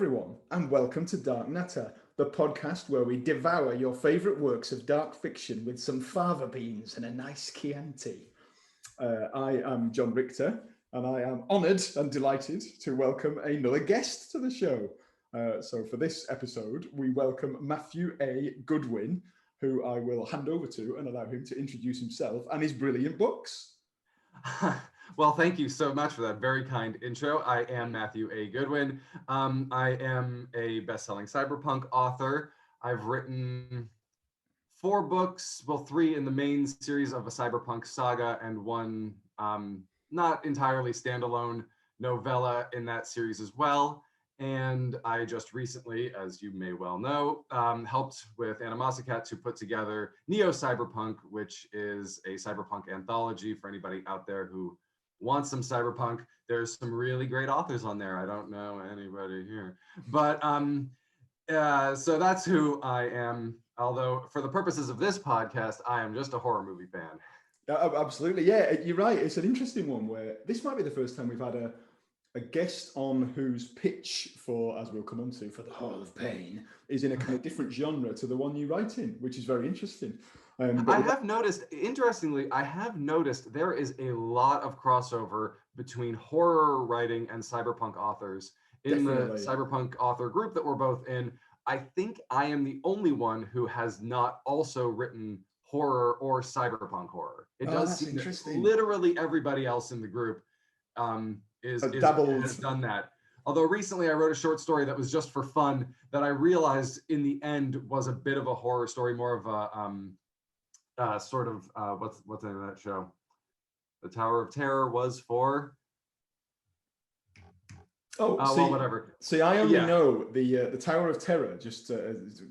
everyone, and welcome to Dark Natter, the podcast where we devour your favourite works of dark fiction with some fava beans and a nice Chianti. I am John Richter, and I am honoured and delighted to welcome another guest to the show. So for this episode, we welcome Matthew A. Goodwin, who I will hand over to and allow him to introduce himself and his brilliant books. Well, thank you so much for that very kind intro. I am Matthew A. Goodwin. I am a best-selling cyberpunk author. I've written 4 books, well, 3 in the main series of a cyberpunk saga and 1 not entirely standalone novella in that series as well. And I just recently, as you may well know, helped with Animasicat to put together Neo Cyberpunk, which is a cyberpunk anthology for anybody out there who wants some cyberpunk. There's some really great authors on there. I don't know anybody here, but so that's who I am. Although for the purposes of this podcast, I am just a horror movie fan. Absolutely, yeah, you're right. It's an interesting one where this might be the first time we've had a guest on whose pitch for, as we'll come on to, for the Hall of Pain is in a kind of different genre to the one you write in, which is very interesting. I have noticed, interestingly, there is a lot of crossover between horror writing and cyberpunk authors in the cyberpunk author group that we're both in. I think I am the only one who has not also written horror or cyberpunk horror. It does seem that literally everybody else in the group has done that. Although recently I wrote a short story that was just for fun that I realized in the end was a bit of a horror story, more of a sort of what's the name of that show? The Tower of Terror was for. Well, whatever. See, I only know the Tower of Terror, just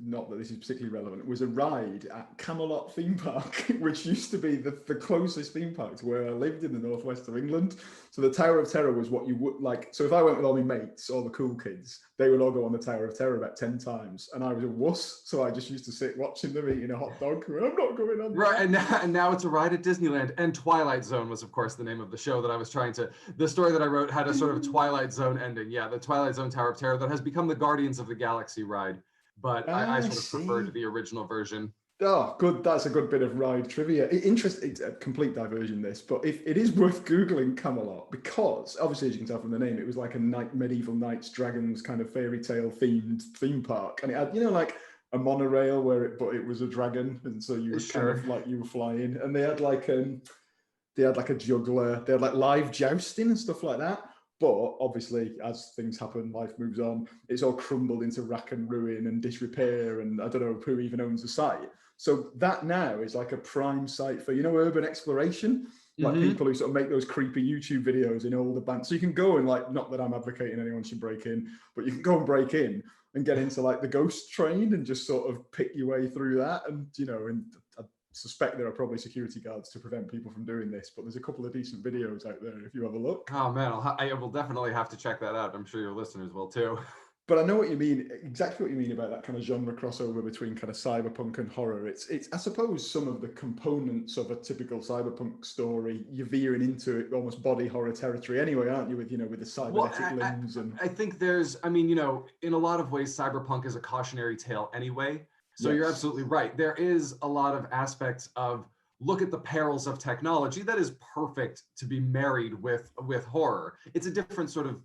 not that this is particularly relevant. It was a ride at Camelot theme park, which used to be the closest theme park to where I lived in the northwest of England. So the Tower of Terror was what you would like. So if I went with all my mates, all the cool kids, they would all go on the Tower of Terror about 10 times, and I was a wuss, so I just used to sit watching them eating a hot dog. I'm not going on. Right, and now it's a ride at Disneyland. And Twilight Zone was, of course, the name of the show that I was trying to. The story that I wrote had a sort of Twilight Zone ending. Yeah, the Twilight Zone Tower of Terror that has become the Guardians of the Galaxy ride, but I sort of preferred the original version. Oh, good. That's a good bit of ride trivia. It's a complete diversion, this, but if it is worth Googling Camelot, because obviously, as you can tell from the name, it was like a medieval knights, dragons kind of fairy tale themed theme park. And it had, like a monorail but it was a dragon. And so you were kind of like you were flying, and they had like a juggler, they had like live jousting and stuff like that. But obviously, as things happen, life moves on. It's all crumbled into rack and ruin and disrepair, and I don't know who even owns the site. So that now is like a prime site for, urban exploration, like people who sort of make those creepy YouTube videos in all the bands. So you can go and not that I'm advocating anyone should break in, but you can go and break in and get into like the ghost train and just sort of pick your way through that. And, and I suspect there are probably security guards to prevent people from doing this, but there's a couple of decent videos out there if you have a look. Oh man, I will definitely have to check that out. I'm sure your listeners will too. But I know what you mean, exactly what you mean about that kind of genre crossover between kind of cyberpunk and horror. It's I suppose some of the components of a typical cyberpunk story, you're veering into it almost body horror territory anyway, aren't you, with the cybernetic limbs? I think there's, in a lot of ways, cyberpunk is a cautionary tale anyway. So You're absolutely right. There is a lot of aspects of look at the perils of technology that is perfect to be married with horror. It's a different sort of,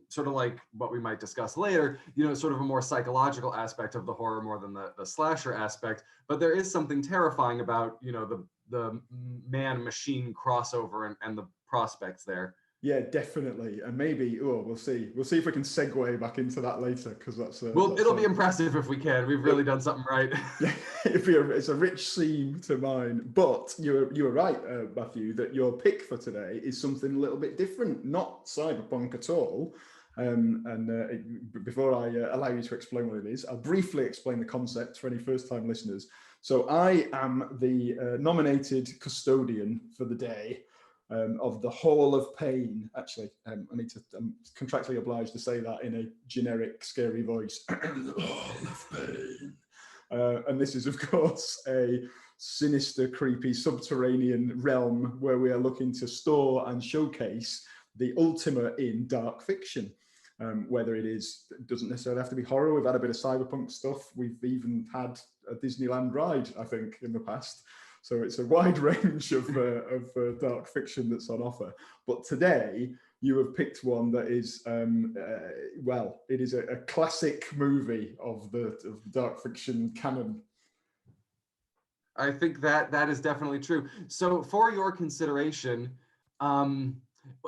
sort of like what we might discuss later, sort of a more psychological aspect of the horror more than the slasher aspect. But there is something terrifying about, the man-machine crossover and the prospects there. Yeah, definitely. And maybe, we'll see. We'll see if we can segue back into that later, because it'll be impressive if we can. We've really done something right. Yeah, it's a rich seam to mine. But you were right, Matthew, that your pick for today is something a little bit different, not cyberpunk at all. Before I allow you to explain what it is, I'll briefly explain the concept for any first-time listeners. So I am the nominated custodian for the day of the Hall of Pain. Actually, I'm contractually obliged to say that in a generic, scary voice. The Hall of Pain. And this is, of course, a sinister, creepy, subterranean realm where we are looking to store and showcase the ultima in dark fiction. whether it doesn't necessarily have to be horror. We've had a bit of cyberpunk stuff. We've even had a Disneyland ride, I think, in the past. So it's a wide range of dark fiction that's on offer. But today, you have picked one that is, it is a classic movie of the dark fiction canon. I think that is definitely true. So for your consideration,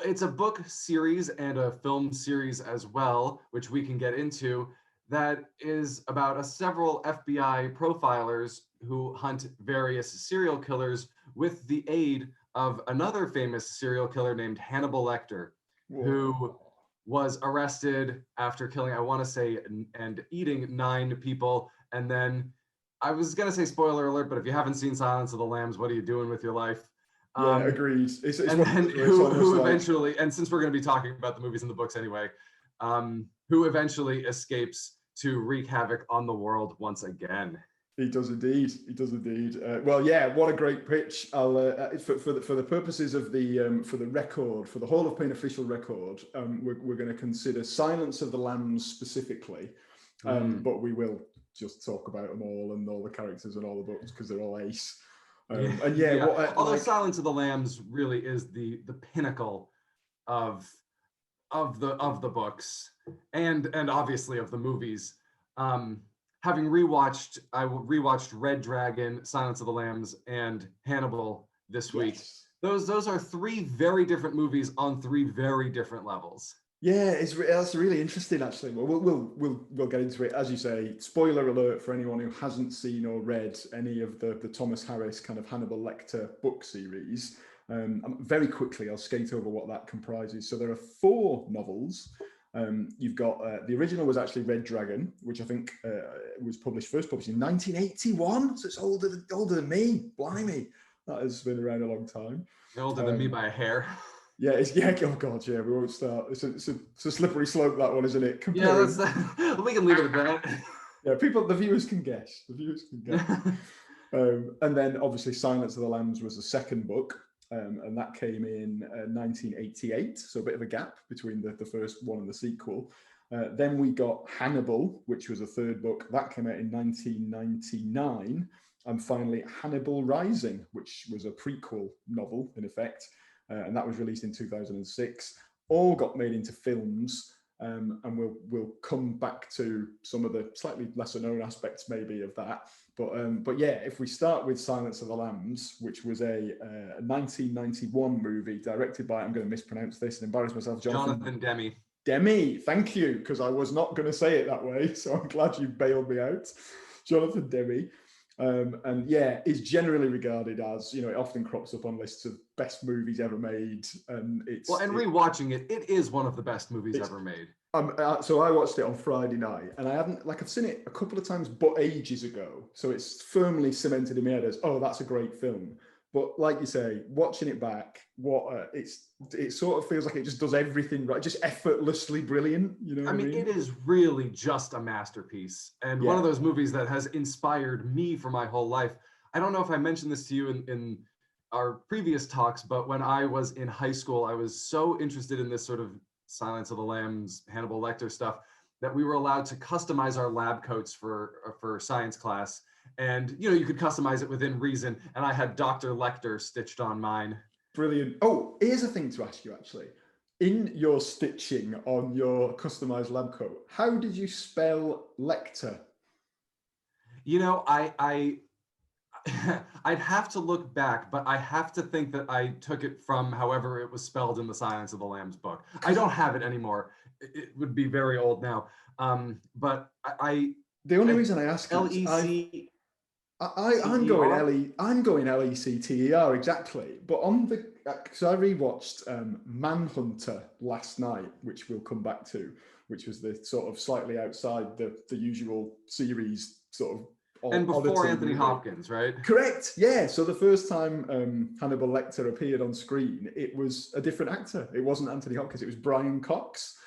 it's a book series and a film series as well, which we can get into, that is about several FBI profilers who hunt various serial killers with the aid of another famous serial killer named Hannibal Lecter, who was arrested after killing, I want to say, and eating 9 people. And then, I was going to say spoiler alert, but if you haven't seen Silence of the Lambs, what are you doing with your life? Yeah, agreed. It's and then who eventually, and since we're going to be talking about the movies and the books anyway, who eventually escapes to wreak havoc on the world once again. He does indeed. He does indeed. Well, yeah, what a great pitch. I'll for the purposes of the for the record, for the Hall of Fame official record, we're going to consider Silence of the Lambs specifically, but we will just talk about them all and all the characters and all the books because they're all ace. And yeah. Although Silence of the Lambs really is the pinnacle of the books and obviously of the movies. Having rewatched Red Dragon, Silence of the Lambs, and Hannibal this week. Those are 3 very different movies on 3 very different levels. Yeah, that's really interesting, actually. Well, we'll get into it. As you say, spoiler alert for anyone who hasn't seen or read any of the Thomas Harris kind of Hannibal Lecter book series. Very quickly, I'll skate over what that comprises. So there are 4 novels. You've got the original was actually Red Dragon, which I think was first published in 1981. So it's older than me. Blimey, that has been around a long time. Older than me by a hair. Yeah, oh god, yeah, we won't start. It's a slippery slope, that one, isn't it? We can leave it at that. Yeah, the viewers can guess. And then obviously Silence of the Lambs was the second book, and that came in 1988, so a bit of a gap between the first one and the sequel. Then we got Hannibal, which was a third book. That came out in 1999. And finally, Hannibal Rising, which was a prequel novel, in effect. And that was released in 2006. All got made into films, and we'll come back to some of the slightly lesser known aspects maybe of that. But yeah, if we start with Silence of the Lambs, which was a 1991 movie directed by, I'm going to mispronounce this and embarrass myself, Jonathan Demme. Demme, thank you, because I was not going to say it that way, so I'm glad you bailed me out. Jonathan Demme. And yeah, is generally regarded as, it often crops up on lists of best movies ever made. And rewatching it is one of the best movies ever made. So I watched it on Friday night, and I've seen it a couple of times, but ages ago. So it's firmly cemented in my head as, oh, that's a great film. But like you say, watching it back, it sort of feels like it just does everything right, just effortlessly brilliant. I mean, it is really just a masterpiece, and one of those movies that has inspired me for my whole life. I don't know if I mentioned this to you in our previous talks, but when I was in high school, I was so interested in this sort of Silence of the Lambs, Hannibal Lecter stuff that we were allowed to customize our lab coats for science class. And, you could customize it within reason. And I had Dr. Lecter stitched on mine. Brilliant. Oh, here's a thing to ask you, actually. In your stitching on your customized lab coat, how did you spell Lecter? I'd have to look back, but I have to think that I took it from however it was spelled in the Silence of the Lambs book. I don't have it anymore. It would be very old now. But the only reason I ask L-E-C... I'm going Lecter, exactly. But so I rewatched Manhunter last night, which we'll come back to, which was the sort of slightly outside the usual series sort of. And before Anthony Hopkins, right? Correct. Yeah. So the first time Hannibal Lecter appeared on screen, it was a different actor. It wasn't Anthony Hopkins. It was Brian Cox,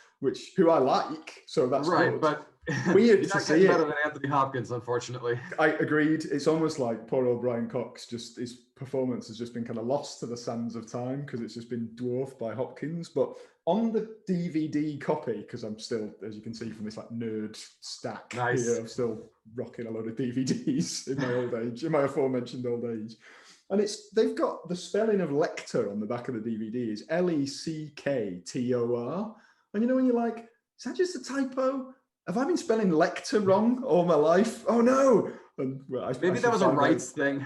who I like. So that's right. good. But weird You're to not see getting it. better than Anthony Hopkins, unfortunately. I agreed. It's almost like poor old Brian Cox, just his performance has just been kind of lost to the sands of time because it's just been dwarfed by Hopkins. But on the DVD copy, because I'm still, as you can see from this like nerd stack here, I'm still rocking a lot of DVDs in my old age, in my aforementioned old age. And they've got the spelling of Lecter on the back of the DVD is Lecktor. And you know when you're like, is that just a typo? Have I been spelling Lecter wrong all my life? Oh no! And, well, maybe that was a rights thing.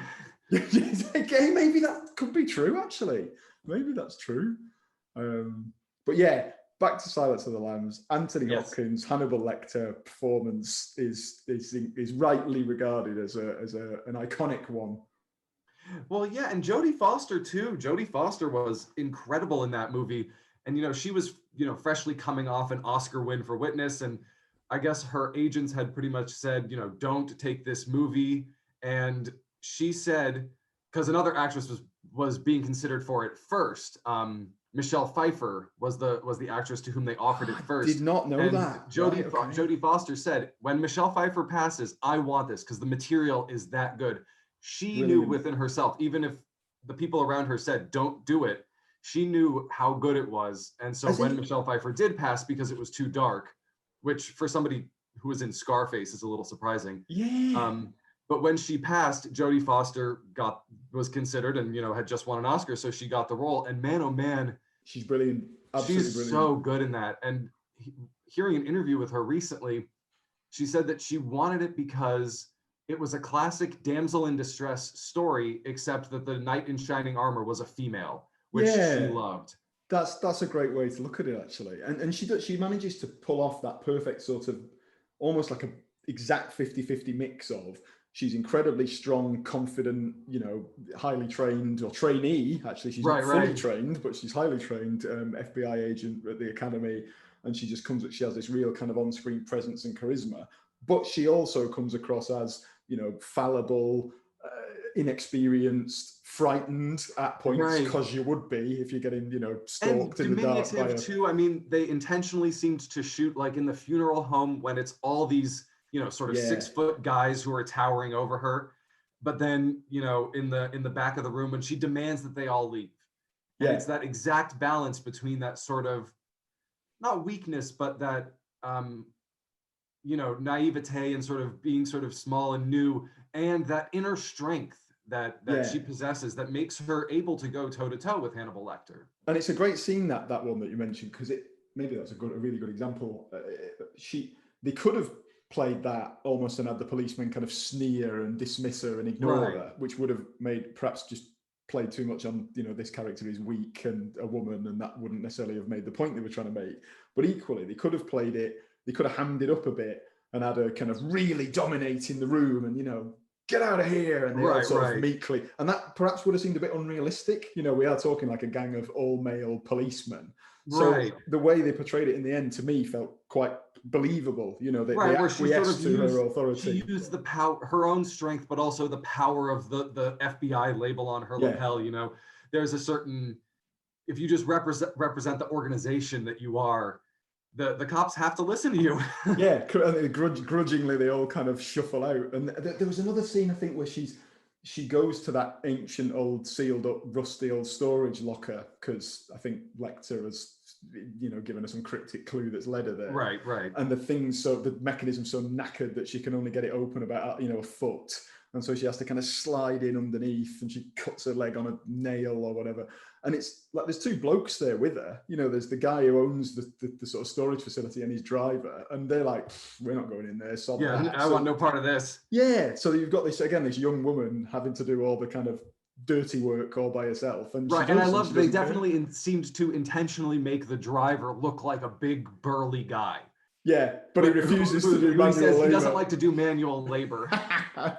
Okay, maybe that could be true. Actually, maybe that's true. But yeah, back to Silence of the Lambs. Anthony Hopkins, Hannibal Lecter performance is rightly regarded as an iconic one. Well, yeah, and Jodie Foster too. Jodie Foster was incredible in that movie, and she was freshly coming off an Oscar win for Witness, and I guess her agents had pretty much said, don't take this movie. And she said, because another actress was being considered for it first. Michelle Pfeiffer was the actress to whom they offered it first. I did not know that. Jodie Foster said, when Michelle Pfeiffer passes, I want this because the material is that good. She knew within herself, even if the people around her said, don't do it, she knew how good it was. And so when Michelle Pfeiffer did pass because it was too dark, which for somebody who was in Scarface is a little surprising. Yeah. But when she passed, Jodie Foster was considered and had just won an Oscar, so she got the role. And man, oh man, she's brilliant. Absolutely she's brilliant. so good in that. And hearing an interview with her recently, she said that she wanted it because it was a classic damsel in distress story, except that the knight in shining armor was a female, which she loved. That's a great way to look at it, actually. And she manages to pull off that perfect sort of, almost like a exact 50-50 mix of, she's incredibly strong, confident, highly trained, or trainee, actually. She's not fully trained, but she's highly trained FBI agent at the academy. And she just she has this real kind of on-screen presence and charisma. But she also comes across as, fallible, inexperienced, frightened at points, because you would be if you're getting, stalked in the dark. Diminutive too. I mean, they intentionally seemed to shoot like in the funeral home when it's all these, sort of 6-foot guys who are towering over her. But then, in the back of the room when she demands that they all leave. And it's that exact balance between that sort of, not weakness, but that, naivete and sort of being sort of small and new, and that inner strength that she possesses that makes her able to go toe to toe with Hannibal Lecter. And it's a great scene, that one that you mentioned, because maybe that's a really good example. They could have played that almost and had the policeman kind of sneer and dismiss her and ignore her, which would have made perhaps just played too much on, this character is weak and a woman, and that wouldn't necessarily have made the point they were trying to make. But equally, they could have played it, they could have hammed it up a bit and had her kind of really dominating the room and, get out of here, and they all sort of meekly, and that perhaps would have seemed a bit unrealistic. We are talking like a gang of all male policemen, so the way they portrayed it in the end to me felt quite believable. They acquiesced to her authority. She used the power, her own strength, but also the power of the FBI label on her lapel. There's a certain, if you just represent the organization that you are, the cops have to listen to you. Grudgingly they all kind of shuffle out. And there was another scene, I think, where she goes to that ancient old sealed up rusty old storage locker, because I think Lecter has given her some cryptic clue that's led her there. Right. And the mechanism's so knackered that she can only get it open about a foot. And so she has to kind of slide in underneath, and she cuts her leg on a nail or whatever. And it's like there's two blokes there with her. There's the guy who owns the sort of storage facility and his driver. And they're like, we're not going in there. I want no part of this. Yeah. So you've got this young woman having to do all the kind of dirty work all by herself. And I love they definitely seemed to intentionally make the driver look like a big burly guy. Yeah, but he refuses to do manual labor. He doesn't like to do manual labor.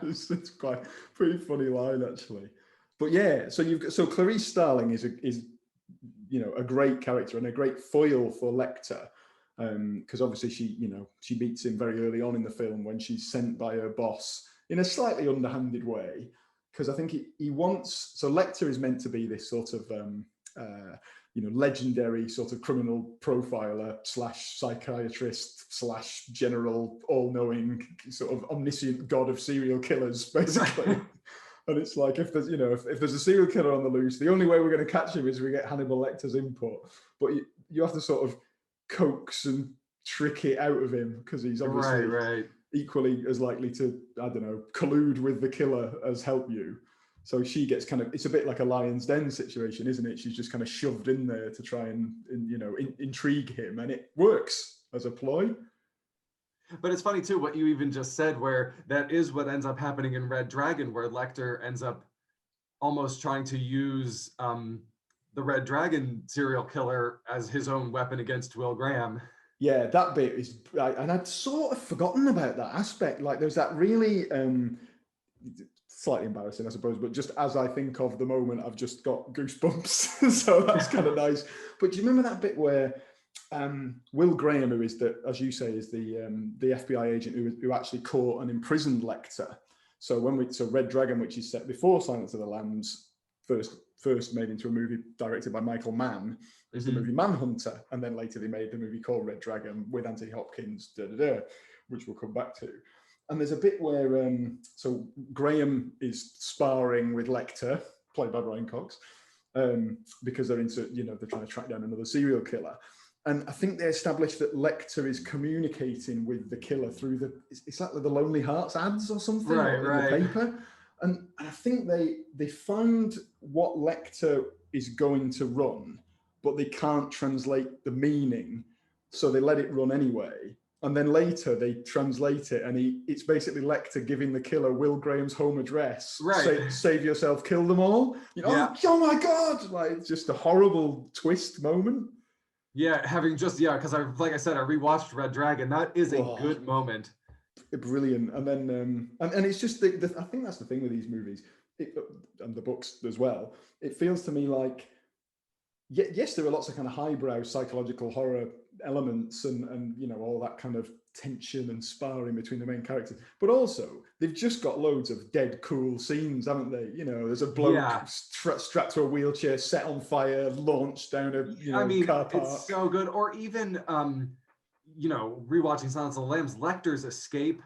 It's quite a pretty funny line, actually. But yeah, so Clarice Starling is a great character and a great foil for Lecter, because obviously she meets him very early on in the film when she's sent by her boss in a slightly underhanded way, because I think he wants. So Lecter is meant to be this sort of legendary sort of criminal profiler slash psychiatrist slash general all-knowing sort of omniscient god of serial killers, basically. And it's like, if there's, if there's a serial killer on the loose, the only way we're going to catch him is we get Hannibal Lecter's input. But you have to sort of coax and trick it out of him, because he's obviously equally as likely to, I don't know, collude with the killer as help you. So she gets kind of, it's a bit like a Lion's Den situation, isn't it? She's just kind of shoved in there to try and intrigue him, and it works as a ploy. But it's funny too, what you even just said, where that is what ends up happening in Red Dragon, where Lecter ends up almost trying to use the Red Dragon serial killer as his own weapon against Will Graham. Yeah, that bit is, and I'd sort of forgotten about that aspect. Like, there's that really slightly embarrassing, I suppose, but just as I think of the moment, I've just got goosebumps. So that's kind of nice. But do you remember that bit where Will Graham, who is as you say, is the FBI agent who actually caught and imprisoned Lecter? So Red Dragon, which is set before Silence of the Lambs, first made into a movie directed by Michael Mann, is the movie Manhunter, and then later they made the movie called Red Dragon with Anthony Hopkins, which we'll come back to. And there's a bit where so Graham is sparring with Lecter, played by Brian Cox, because they're they're trying to track down another serial killer. And I think they established that Lecter is communicating with the killer through it's like the Lonely Hearts ads or something in the paper. And I think they find what Lecter is going to run, but they can't translate the meaning. So they let it run anyway. And then later they translate it, and it's basically Lecter giving the killer Will Graham's home address. Right. Save yourself, kill them all. Oh my God. Like, it's just a horrible twist moment. Yeah, having just, because like I said, I rewatched Red Dragon. That is a good moment. Brilliant. And then, and it's just, I think that's the thing with these movies, and the books as well. It feels to me like, yes, there are lots of kind of highbrow psychological horror elements and all that kind of tension and sparring between the main characters, but also they've just got loads of dead cool scenes, haven't they? There's a bloke strapped to a wheelchair, set on fire, launched down a car park. It's so good. Or even rewatching Silence of the Lambs, Lecter's escape,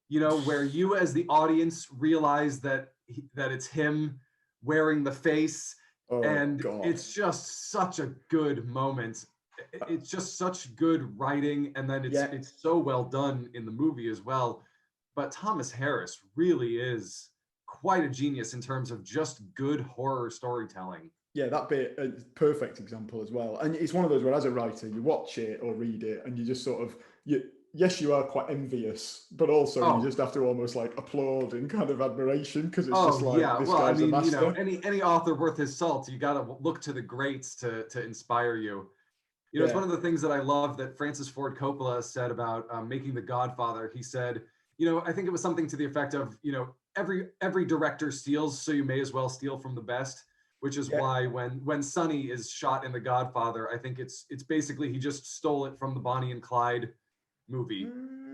where you as the audience realize that it's him wearing the face. God. It's just such a good moment. It's just such good writing, and then it's so well done in the movie as well. But Thomas Harris really is quite a genius in terms of just good horror storytelling. Yeah, that bit, perfect example as well. And it's one of those where, as a writer, you watch it or read it, and you just sort of yes, you are quite envious, but also you just have to almost like applaud in kind of admiration, because it's just like, this guy's a master. Any author worth his salt, you got to look to the greats to inspire you. It's one of the things that I love that Francis Ford Coppola said about making The Godfather. He said, I think it was something to the effect of, every director steals, so you may as well steal from the best. Which is why when Sonny is shot in The Godfather, I think it's basically he just stole it from the Bonnie and Clyde movie,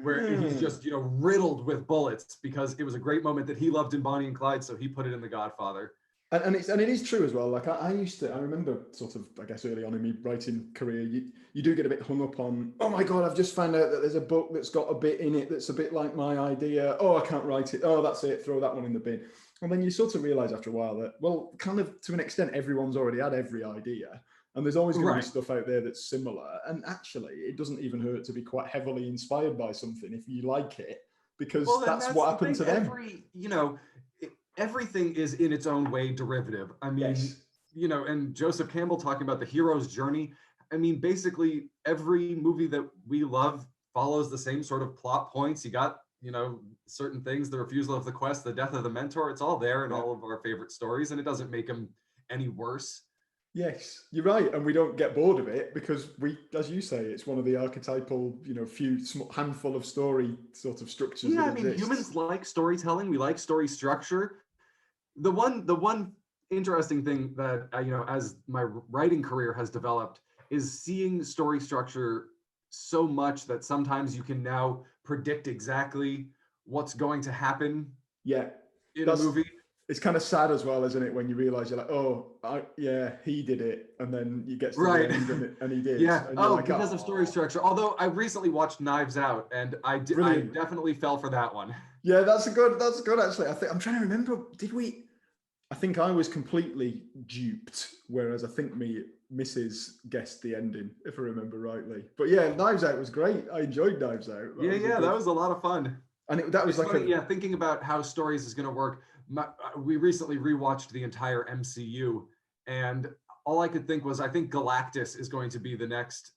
where he's just riddled with bullets, because it was a great moment that he loved in Bonnie and Clyde, so he put it in The Godfather. And it is true as well. Like I remember sort of, I guess, early on in my writing career, you do get a bit hung up on, oh my God, I've just found out that there's a book that's got a bit in it that's a bit like my idea. Oh, I can't write it. Oh, that's it. Throw that one in the bin. And then you sort of realize after a while that, well, kind of to an extent, everyone's already had every idea. And there's always going to be stuff out there that's similar. And actually, it doesn't even hurt to be quite heavily inspired by something if you like it, because that's what happened to them. Everything is in its own way derivative. I mean, and Joseph Campbell talking about the hero's journey. I mean, basically every movie that we love follows the same sort of plot points. You got, certain things, the refusal of the quest, the death of the mentor, it's all there in all of our favorite stories, and it doesn't make them any worse. Yes, you're right. And we don't get bored of it, because as you say, it's one of the archetypal, handful of story sort of structures. Yeah, I mean, humans like storytelling. We like story structure. The one interesting thing that, as my writing career has developed, is seeing story structure so much that sometimes you can now predict exactly what's going to happen in a movie. It's kind of sad as well, isn't it, when you realize you're like, oh, yeah, he did it, and then you get to Right. the end and he did. Yeah. And you're Oh, like, because of story structure. Although I recently watched Knives Out, and I brilliant. definitely fell for that one. Yeah, that's good actually. I'm trying to remember. Did we? I think I was completely duped, whereas I think Mrs. guessed the ending, if I remember rightly. But yeah, Knives Out was great. I enjoyed Knives Out. That was a lot of fun. And that was it's funny, thinking about how stories is going to work. We recently rewatched the entire MCU, and all I could think was, I think Galactus is going to be the next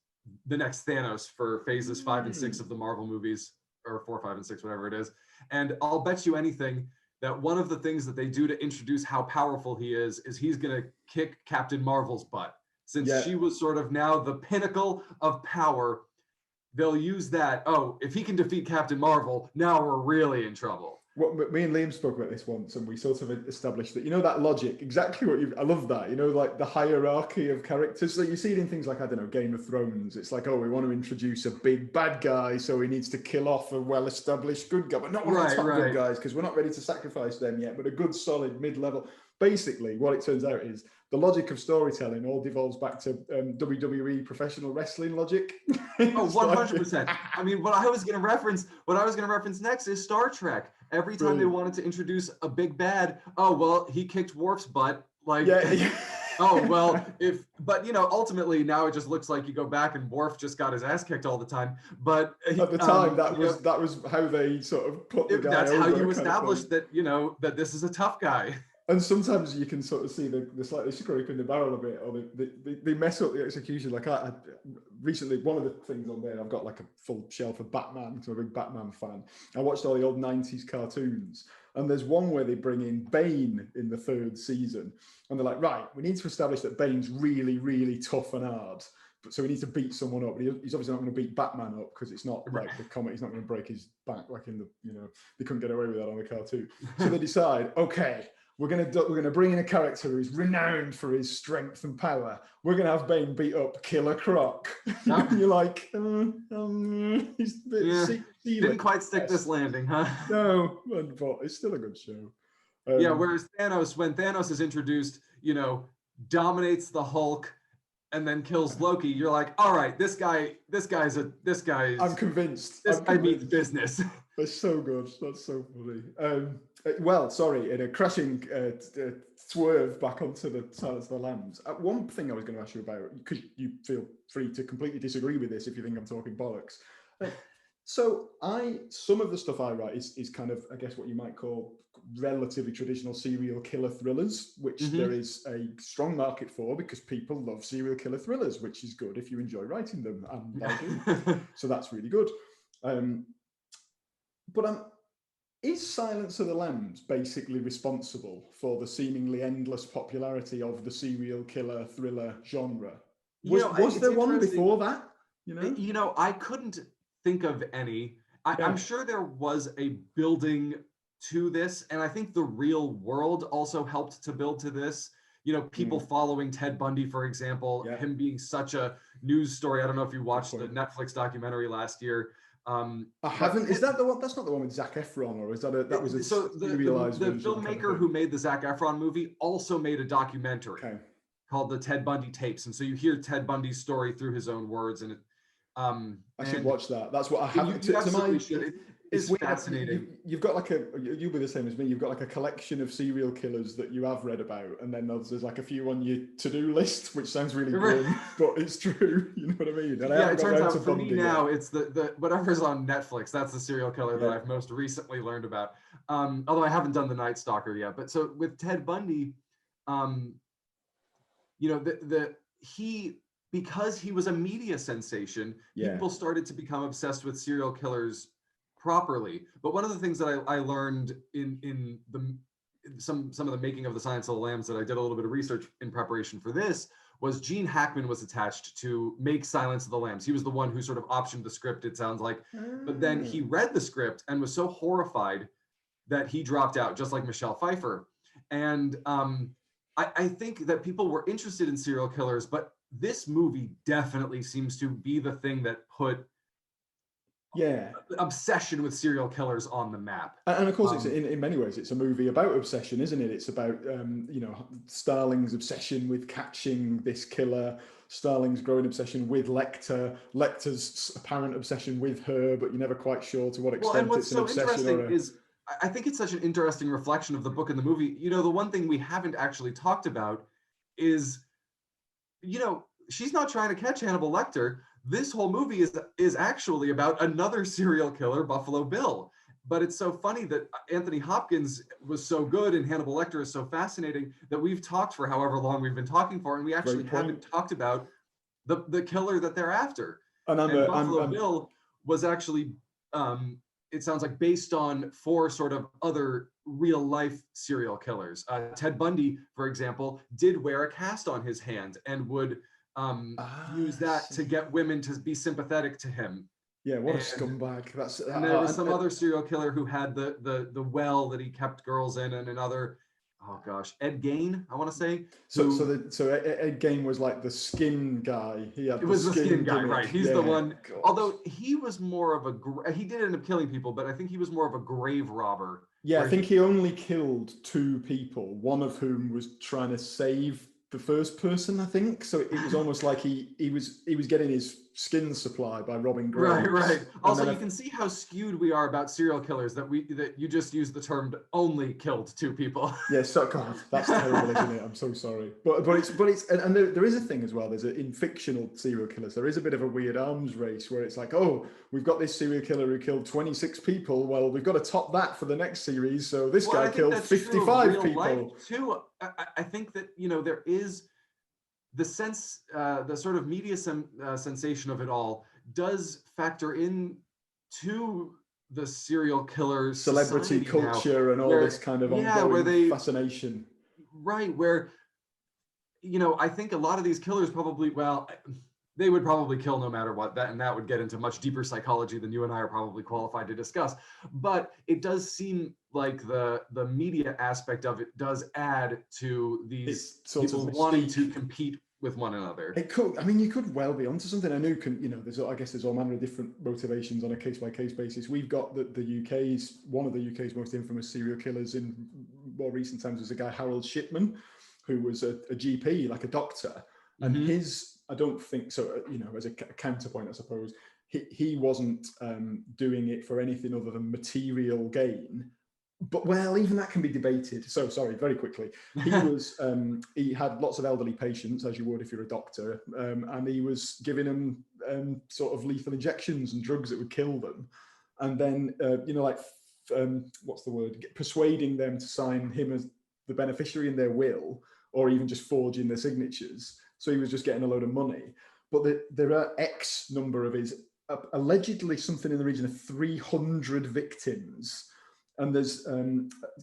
Thanos for phases 5 and 6 of the Marvel movies, or 4, 5, and 6, whatever it is. And I'll bet you anything that one of the things that they do to introduce how powerful he is he's going to kick Captain Marvel's butt. Since she was sort of now the pinnacle of power, they'll use that. Oh, if he can defeat Captain Marvel, now we're really in trouble. Me and Liam spoke about this once, and we sort of established that, that logic, exactly what I love that, like the hierarchy of characters. So you see it in things like, I don't know, Game of Thrones. It's like, oh, we want to introduce a big bad guy, so he needs to kill off a well-established good guy, but not one of the top good guys, because we're not ready to sacrifice them yet, but a good, solid mid-level. Basically, what it turns out is the logic of storytelling all devolves back to WWE professional wrestling logic. Oh, 100%. I mean, what I was going to reference next is Star Trek. Every time they wanted to introduce a big bad, oh, well, he kicked Worf's butt. Like, oh, well, but ultimately now it just looks like you go back and Worf just got his ass kicked all the time. But at the time, that was how they sort of put the guy That's over, how you established that, that this is a tough guy. And sometimes you can sort of see the slightly scraping the barrel a bit, or they mess up the execution. Like I recently, one of the things on there, I've got like a full shelf of Batman, because I'm a big Batman fan. I watched all the old 90s cartoons, and there's one where they bring in Bane in the 3rd season, and they're like, right, we need to establish that Bane's really, really tough and hard. So we need to beat someone up. But he's obviously not going to beat Batman up, because it's not like the comic. He's not going to break his back like in the, they couldn't get away with that on the cartoon. So they decide, okay, we're gonna bring in a character who's renowned for his strength and power. We're gonna have Bane beat up Killer Croc. And you're like, he's a bit didn't quite stick this landing, huh? No, but it's still a good show. Whereas Thanos, when Thanos is introduced, dominates the Hulk and then kills Loki, you're like, all right, this guy's I'm convinced. This guy means business. That's so good. That's so funny. Well, sorry, in a crashing swerve back onto the Silence of the Lambs. One thing I was going to ask you about, because you feel free to completely disagree with this if you think I'm talking bollocks. So some of the stuff I write is kind of, I guess, what you might call relatively traditional serial killer thrillers, which there is a strong market for, because people love serial killer thrillers, which is good if you enjoy writing them, and I do. So that's really good. But is Silence of the Lambs basically responsible for the seemingly endless popularity of the serial killer thriller genre? Was there one before that? I couldn't think of any. I'm sure there was a building to this, and I think the real world also helped to build to this. People following Ted Bundy, for example, him being such a news story. I don't know if you watched the Netflix documentary last year. I haven't. Is that the one? That's not the one with Zac Efron, or is that that was a serialized the filmmaker who made the Zac Efron movie also made a documentary called The Ted Bundy Tapes, and so you hear Ted Bundy's story through his own words, and I should watch that. That's what I haven't. You absolutely should. It's fascinating. You've got you'll be the same as me. You've got like a collection of serial killers that you have read about, and then there's like a few on your to-do list, which sounds really grim, but it's true. You know what I mean? And it turns out for me now, it's the whatever's on Netflix. That's the serial killer that I've most recently learned about. Although I haven't done the Night Stalker yet. But so with Ted Bundy, because he was a media sensation, people started to become obsessed with serial killers properly. But one of the things that I learned in some of the making of the Silence of the Lambs, that I did a little bit of research in preparation for this, was Gene Hackman was attached to make Silence of the Lambs. He was the one who sort of optioned the script, it sounds like. But then he read the script and was so horrified that he dropped out, just like Michelle Pfeiffer. And I think that people were interested in serial killers, but this movie definitely seems to be the thing that put Yeah. obsession with serial killers on the map. And of course, it's in many ways, it's a movie about obsession, isn't it? It's about, Starling's obsession with catching this killer, Starling's growing obsession with Lecter, Lecter's apparent obsession with her, but you're never quite sure to what Well, and extent what's it's an so obsession interesting or a... is I think it's such an interesting reflection of the book and the movie. The one thing we haven't actually talked about is, she's not trying to catch Hannibal Lecter. This whole movie is actually about another serial killer, Buffalo Bill. But it's so funny that Anthony Hopkins was so good and Hannibal Lecter is so fascinating that we've talked for however long we've been talking for, and we actually haven't talked about the killer that they're after. And Buffalo Bill was actually, it sounds like, based on 4 sort of other real life serial killers. Ted Bundy, for example, did wear a cast on his hand and would use that to get women to be sympathetic to him. Yeah, what a scumbag. And there was some other serial killer who had the well that he kept girls in, and another, oh gosh, Ed Gein, I want to say. So Ed Gein was like the skin guy. It was the skin guy, right? He's the one. Gosh. Although he was more of he did end up killing people, but I think he was more of a grave robber. Yeah, I think he only killed 2 people, one of whom was trying to save the first person, I think. So it was almost like he was getting his skin supply by robbing graves. Right. Also, you can see how skewed we are about serial killers, that you just use the term only killed 2 people. Yeah, so God, that's terrible, isn't it? I'm so sorry. But it's and there is a thing as well. There's in fictional serial killers, there is a bit of a weird arms race where it's like, oh, we've got this serial killer who killed 26 people. Well, we've got to top that for the next series. So this guy killed 55 people. Too. I think that there is the sense, the sort of media sensation of it all does factor in to the serial killer celebrity culture now, and all this kind of ongoing fascination. Right, where I think a lot of these killers probably, they would probably kill no matter what, and that would get into much deeper psychology than you and I are probably qualified to discuss. But it does seem like the media aspect of it does add to these people wanting to compete with one another. It could. I mean, you could well be onto something. I know, there's all manner of different motivations on a case-by-case basis. We've got one of the UK's most infamous serial killers in more recent times was a guy, Harold Shipman, who was a GP, like a doctor. And I don't think so, as a counterpoint, I suppose, he wasn't doing it for anything other than material gain. But even that can be debated. So sorry, very quickly. He had lots of elderly patients, as you would if you're a doctor, and he was giving them sort of lethal injections and drugs that would kill them. And then, what's the word? Persuading them to sign him as the beneficiary in their will, or even just forging their signatures. So he was just getting a load of money. But there are X number of his, allegedly something in the region of 300 victims. And there's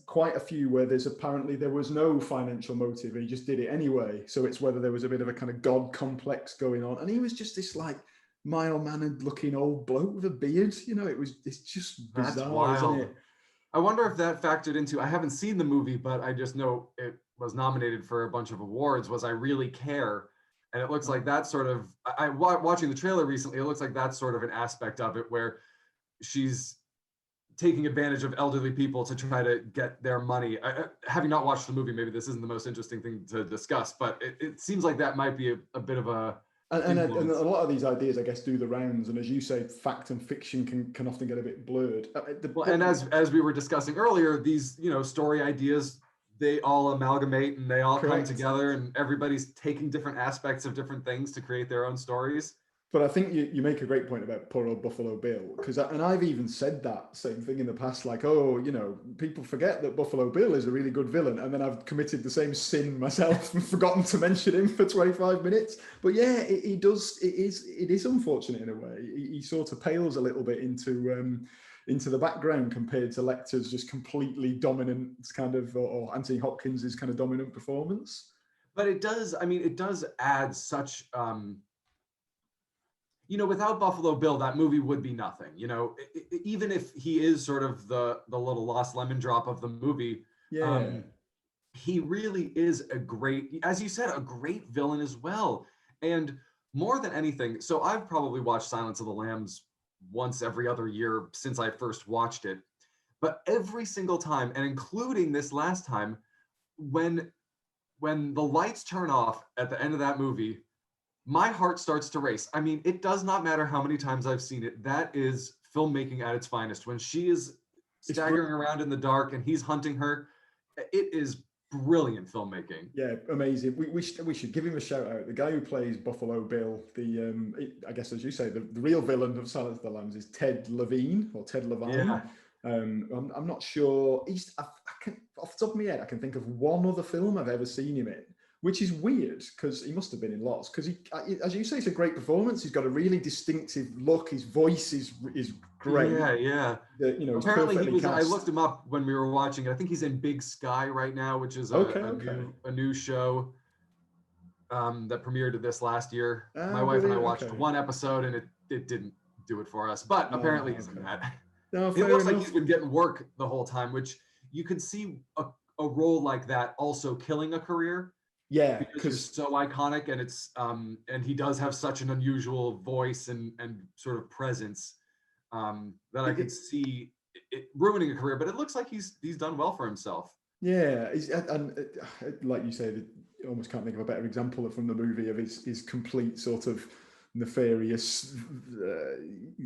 quite a few where there was no financial motive. He just did it anyway. So it's whether there was a bit of a kind of God complex going on. And he was just this like mild-mannered looking old bloke with a beard. It's just bizarre. That's wild. Isn't it? I wonder if that factored into, I haven't seen the movie, but I just know it was nominated for a bunch of awards, was I Really Care. And it looks like that sort of, watching the trailer recently, it looks like that's sort of an aspect of it where she's taking advantage of elderly people to try to get their money. Having not watched the movie, maybe this isn't the most interesting thing to discuss, but it seems like that might be a bit of a... And a lot of these ideas, I guess, do the rounds. And as you say, fact and fiction can often get a bit blurred. And as we were discussing earlier, these story ideas, they all amalgamate and they all come together, and everybody's taking different aspects of different things to create their own stories. But I think you make a great point about poor old Buffalo Bill, and I've even said that same thing in the past, like, people forget that Buffalo Bill is a really good villain, and then I've committed the same sin myself and forgotten to mention him for 25 minutes. But yeah, it is unfortunate in a way. He sort of pales a little bit into the background compared to Lecter's just completely dominant kind of, or Anthony Hopkins' kind of dominant performance. But it does add such... without Buffalo Bill, that movie would be nothing. Even if he is sort of the little lost lemon drop of the movie, he really is as you said, a great villain as well. And more than anything, so I've probably watched Silence of the Lambs once every other year since I first watched it. But every single time, and including this last time, when the lights turn off at the end of that movie, my heart starts to race. I mean, it does not matter how many times I've seen it. That is filmmaking at its finest. When she is staggering around in the dark and he's hunting her, it is brilliant filmmaking. Yeah, amazing. We should give him a shout out. The guy who plays Buffalo Bill, I guess as you say, the real villain of Silence of the Lambs is Ted Levine or Ted Levine. Yeah. I'm not sure. I can, off the top of my head, I can think of one other film I've ever seen him in, which is weird because he must have been in lots. Because he, as you say, it's a great performance. He's got a really distinctive look. His voice is great. Yeah. Apparently he was. Cast. I looked him up when we were watching it. I think he's in Big Sky right now, which is a new show that premiered this last year. My wife and I watched one episode, and it didn't do it for us. But apparently he's in that. No, it looks like he's been getting work the whole time, which you could see a role like that also killing a career. Yeah, because it's so iconic, and it's and he does have such an unusual voice and sort of presence that I could see it ruining a career. But it looks like he's done well for himself. Yeah, and like you said, I almost can't think of a better example from the movie of his complete sort of nefarious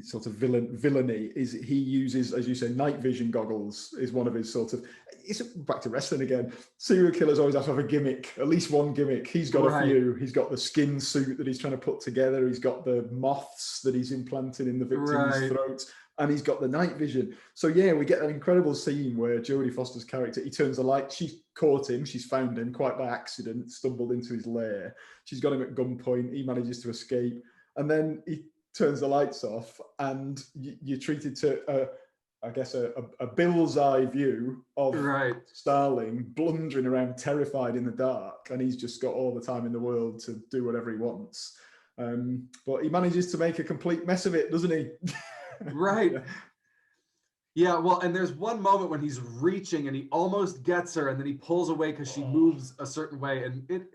sort of villainy. Is he uses, as you say, night vision goggles is one of his sort of. It's back to wrestling again. Serial killers always have to have a gimmick, at least one gimmick. He's got a few. He's got the skin suit that he's trying to put together. He's got the moths that he's implanting in the victim's throats. And he's got the night vision. So yeah, we get an incredible scene where Jodie Foster's character, he turns the light, she's caught him, she's found him quite by accident, stumbled into his lair. She's got him at gunpoint, he manages to escape. And then he turns the lights off and you're treated to I guess a Bill's eye view of Starling blundering around terrified in the dark, and he's just got all the time in the world to do whatever he wants. But he manages to make a complete mess of it, doesn't he? Right. Yeah, well, and there's one moment when he's reaching and he almost gets her, and then he pulls away because she moves a certain way, and it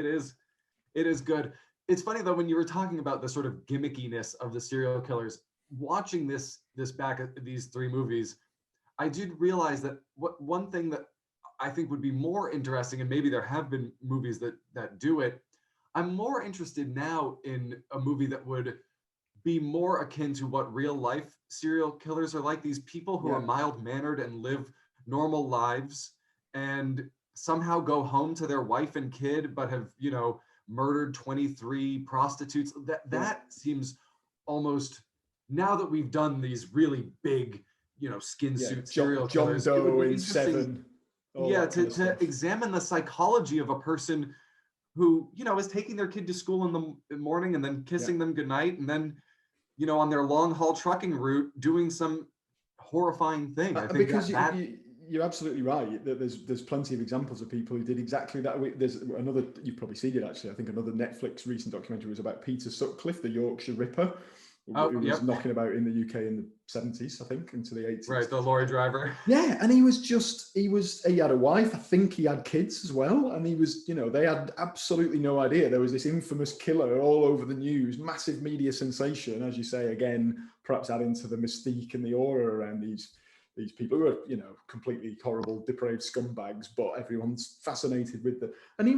is good. It's funny though, when you were talking about the sort of gimmickiness of the serial killers, watching this back at these three movies, I did realize that one thing that I think would be more interesting, and maybe there have been movies that do it, I'm more interested now in a movie that would be more akin to what real life serial killers are like. These people who are mild-mannered and live normal lives and somehow go home to their wife and kid, but have, murdered 23 prostitutes. That seems almost, now that we've done these really big, skin suit serial killers, John Doe in Seven. To examine the psychology of a person who, is taking their kid to school in the morning and then kissing them goodnight, and then, on their long haul trucking route doing some horrifying thing. I think because you're absolutely right that there's plenty of examples of people who did exactly that. There's another, you've probably seen it actually, I think another Netflix recent documentary was about Peter Sutcliffe, the Yorkshire Ripper, who was knocking about in the UK in the 70s, I think, into the 80s. Right, the lorry driver. Yeah, and he had a wife, I think he had kids as well, and he was, they had absolutely no idea. There was this infamous killer all over the news, massive media sensation, as you say, again, perhaps adding to the mystique and the aura around these people who are, completely horrible, depraved scumbags, but everyone's fascinated with and he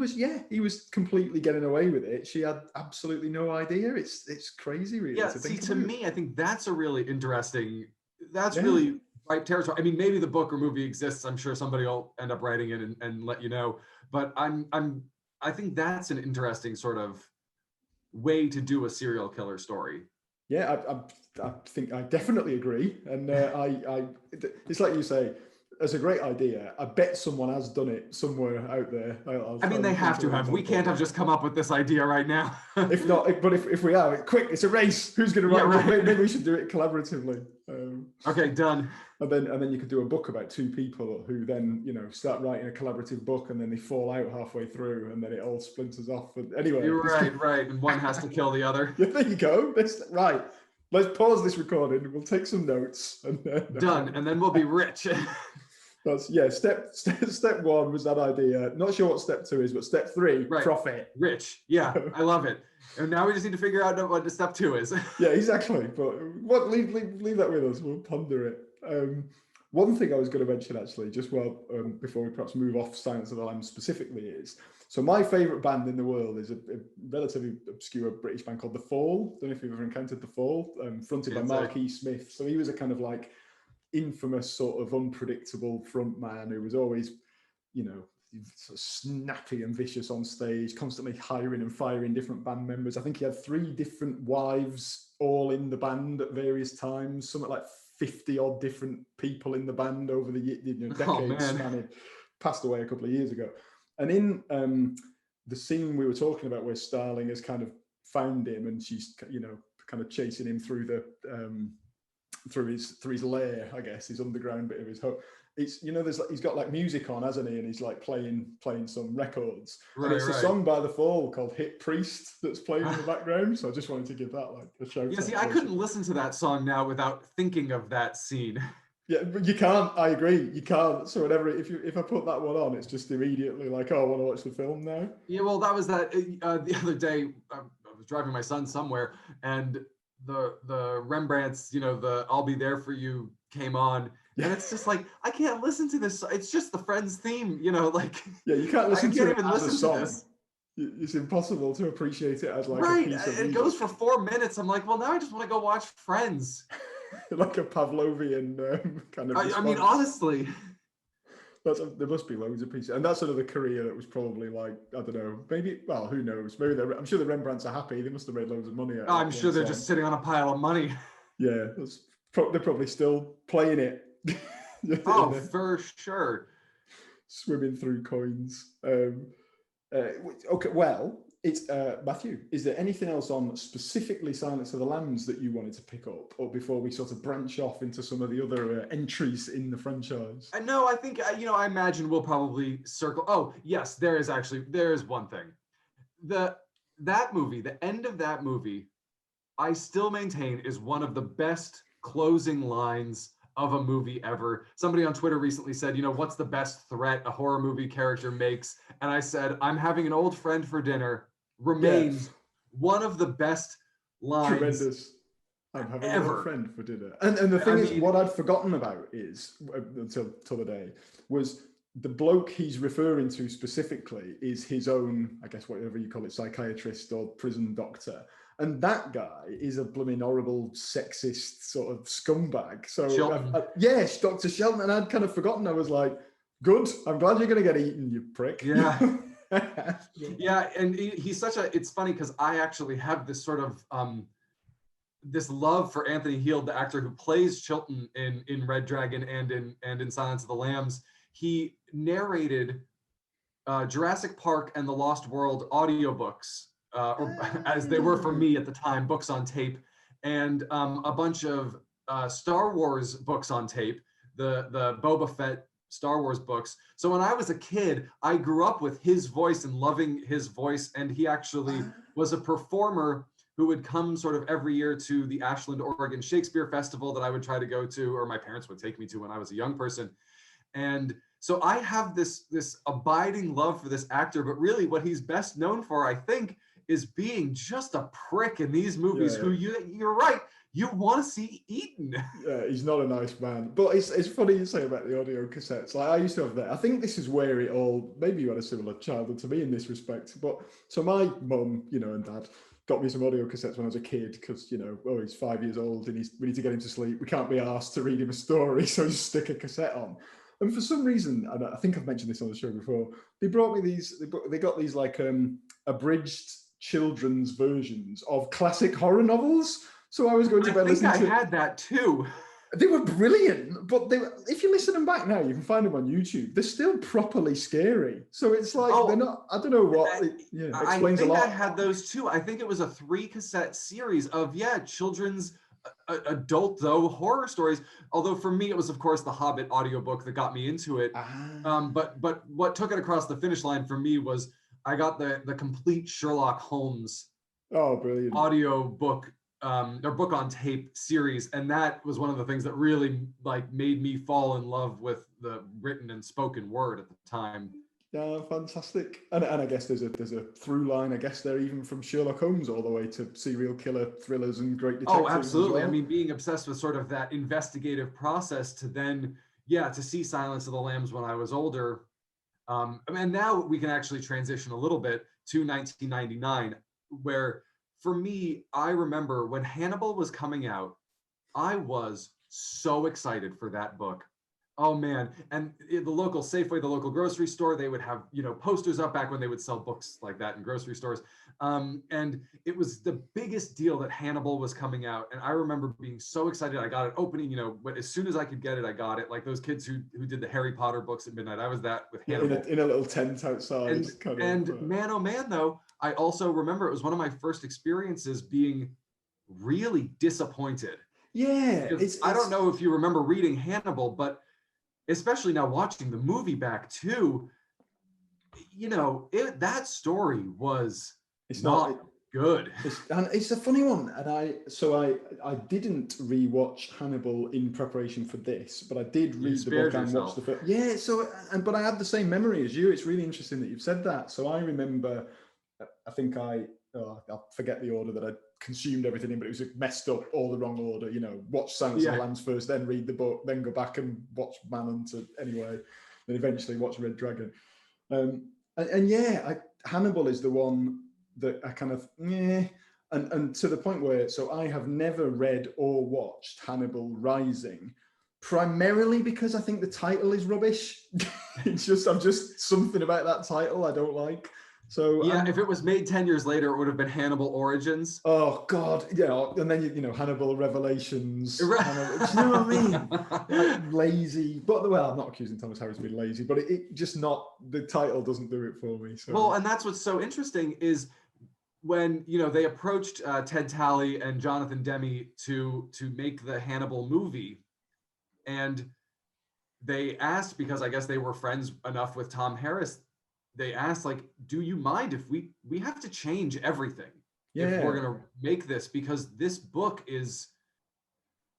was completely getting away with it. She had absolutely no idea. It's crazy, really. Yeah, to me, I think that's a really interesting, really right territory. I mean, maybe the book or movie exists. I'm sure somebody will end up writing it and let you know. But I think that's an interesting sort of way to do a serial killer story. Yeah, I think I definitely agree, and it's like you say, it's a great idea. I bet someone has done it somewhere out there. I mean, they have to have. We can't have just come up with this idea right now. If not, but if we are, quick, it's a race. Who's going to write? Yeah, right. Maybe we should do it collaboratively. Okay, done. And then you could do a book about two people who then start writing a collaborative book, and then they fall out halfway through, and then it all splinters off. And anyway, you're right, and one has to kill the other. Yeah, there you go. Right. Let's pause this recording. We'll take some notes. And done, and then we'll be rich. That's step one was that idea. Not sure what step two is, but step three, Right. profit. Rich. Yeah, I love it. And now we just need to figure out what step two is. Yeah, exactly. But what leave that with us. We'll ponder it. One thing I was going to mention actually, just before we perhaps move off Silence of the Lambs specifically, is so my favourite band in the world is a relatively obscure British band called The Fall. Don't know if you've ever encountered The Fall, fronted by Mark E. Smith. So he was a kind of like infamous sort of unpredictable front man who was always, sort of snappy and vicious on stage, constantly hiring and firing different band members. I think he had 3 different wives all in the band at various times, something like 50 odd different people in the band over the decades spanning. Passed away a couple of years ago. And in the scene we were talking about where Starling has kind of found him and she's, kind of chasing him through the through his lair, I guess, his underground bit of his home. It's he's got like music on, hasn't he? And he's like playing some records. Right, and it's a song by The Fall called Hit Priest that's playing in the background. So I just wanted to give that like a shout out. Yeah, see, I couldn't listen to that song now without thinking of that scene. Yeah, but you can't. I agree. You can't. So whenever if I put that one on, it's just immediately like, oh, I want to watch the film now. Yeah, well, that was that the other day. I was driving my son somewhere, and the Rembrandts, the "I'll Be There for You" came on, and it's just like I can't listen to this. It's just the Friends theme, like. Yeah, you can't listen to it as a song. It's impossible to appreciate it as like a piece of music. It goes for 4 minutes. I'm like, well, now I just want to go watch Friends. Like a Pavlovian kind of response. I mean, honestly. There must be loads of pieces. And that's another career that was probably like, I don't know, maybe, well, who knows? Maybe I'm sure the Rembrandts are happy. They must have made loads of money. I'm sure they're just sitting on a pile of money. Yeah, they're probably still playing it. For sure. Swimming through coins. Okay, well, it's Matthew, is there anything else on specifically Silence of the Lambs that you wanted to pick up, or before we sort of branch off into some of the other entries in the franchise? No, I think I imagine we'll probably circle. Oh yes, there is one thing. That movie, the end of that movie, I still maintain is one of the best closing lines of a movie ever. Somebody on Twitter recently said, what's the best threat a horror movie character makes? And I said, I'm having an old friend for dinner remains one of the best lines. Tremendous. I'm having an old friend for dinner. And the thing is, what I'd forgotten about is, until the day, was the bloke he's referring to specifically is his own, I guess, whatever you call it, psychiatrist or prison doctor. And that guy is a blooming horrible, sexist sort of scumbag. So, yes, Dr. Shelton. And I'd kind of forgotten. I was like, good. I'm glad you're going to get eaten, you prick. Yeah. Yeah. And he's it's funny because I actually have this sort of, this love for Anthony Heald, the actor who plays Chilton in Red Dragon and in Silence of the Lambs. He narrated Jurassic Park and the Lost World audiobooks. Or as they were for me at the time, books on tape, and a bunch of Star Wars books on tape, the Boba Fett Star Wars books. So when I was a kid, I grew up with his voice and loving his voice, and he actually was a performer who would come sort of every year to the Ashland, Oregon Shakespeare Festival that I would try to go to, or my parents would take me to when I was a young person. And so I have this abiding love for this actor, but really what he's best known for, I think, is being just a prick in these movies who you're right, you want to see eaten. Yeah, he's not a nice man. But it's funny you say about the audio cassettes. Like I used to have that. I think this is where it all, maybe you had a similar childhood to me in this respect. But so my mum, and dad got me some audio cassettes when I was a kid because, he's 5 years old and we need to get him to sleep. We can't be asked to read him a story, so just stick a cassette on. And for some reason, and I think I've mentioned this on the show before, they brought me these, they got these like abridged children's versions of classic horror novels. So I was going to bed listening to. I had that too. They were brilliant, but if you listen them back now, you can find them on YouTube. They're still properly scary. So it's like they're not. I don't know what. It explains a lot. I think I had those too. I think it was a 3-cassette series of children's adult though horror stories. Although for me, it was of course the Hobbit audiobook that got me into it. But what took it across the finish line for me was I got the complete Sherlock Holmes brilliant audio book their book on tape series, and that was one of the things that really like made me fall in love with the written and spoken word at the time. Yeah, fantastic. And I guess there's a through line, I guess, there, even from Sherlock Holmes all the way to serial killer thrillers and great detectives. Oh, absolutely. As well. I mean, being obsessed with sort of that investigative process to then, yeah, to see Silence of the Lambs when I was older. And now we can actually transition a little bit to 1999, where for me, I remember when Hannibal was coming out, I was so excited for that book. Oh man. And the local Safeway, the local grocery store, they would have, posters up back when they would sell books like that in grocery stores. And it was the biggest deal that Hannibal was coming out. And I remember being so excited. I got it opening, but as soon as I could get it, I got it. Like those kids who did the Harry Potter books at midnight. I was that with Hannibal. In a little tent outside. And man, oh man, though, I also remember it was one of my first experiences being really disappointed. Yeah. I don't know if you remember reading Hannibal, but especially now watching the movie back too, that story was not good. It's a funny one. And I didn't rewatch Hannibal in preparation for this, but I did read the book and watch the film. Yeah. But I had the same memory as you. It's really interesting that you've said that. So I remember, I think I'll forget the order that I consumed everything in, but it was messed up, all the wrong order. Watch Silence of the Lambs first, then read the book, then go back and watch Manhunter anyway, then eventually watch Red Dragon. Hannibal is the one that I kind of and to the point where, so I have never read or watched Hannibal Rising, primarily because I think the title is rubbish. It's just something about that title I don't like. So yeah, if it was made 10 years later, it would have been Hannibal Origins. Oh God, and then Hannibal Revelations. Hannibal, do you know what I mean? Like lazy, but I'm not accusing Thomas Harris of being lazy, but it just not, the title doesn't do it for me. So. Well, and that's what's so interesting is when they approached Ted Talley and Jonathan Demme to make the Hannibal movie, and they asked, because I guess they were friends enough with Tom Harris, they asked, like, do you mind if we have to change everything if we're going to make this, because this book is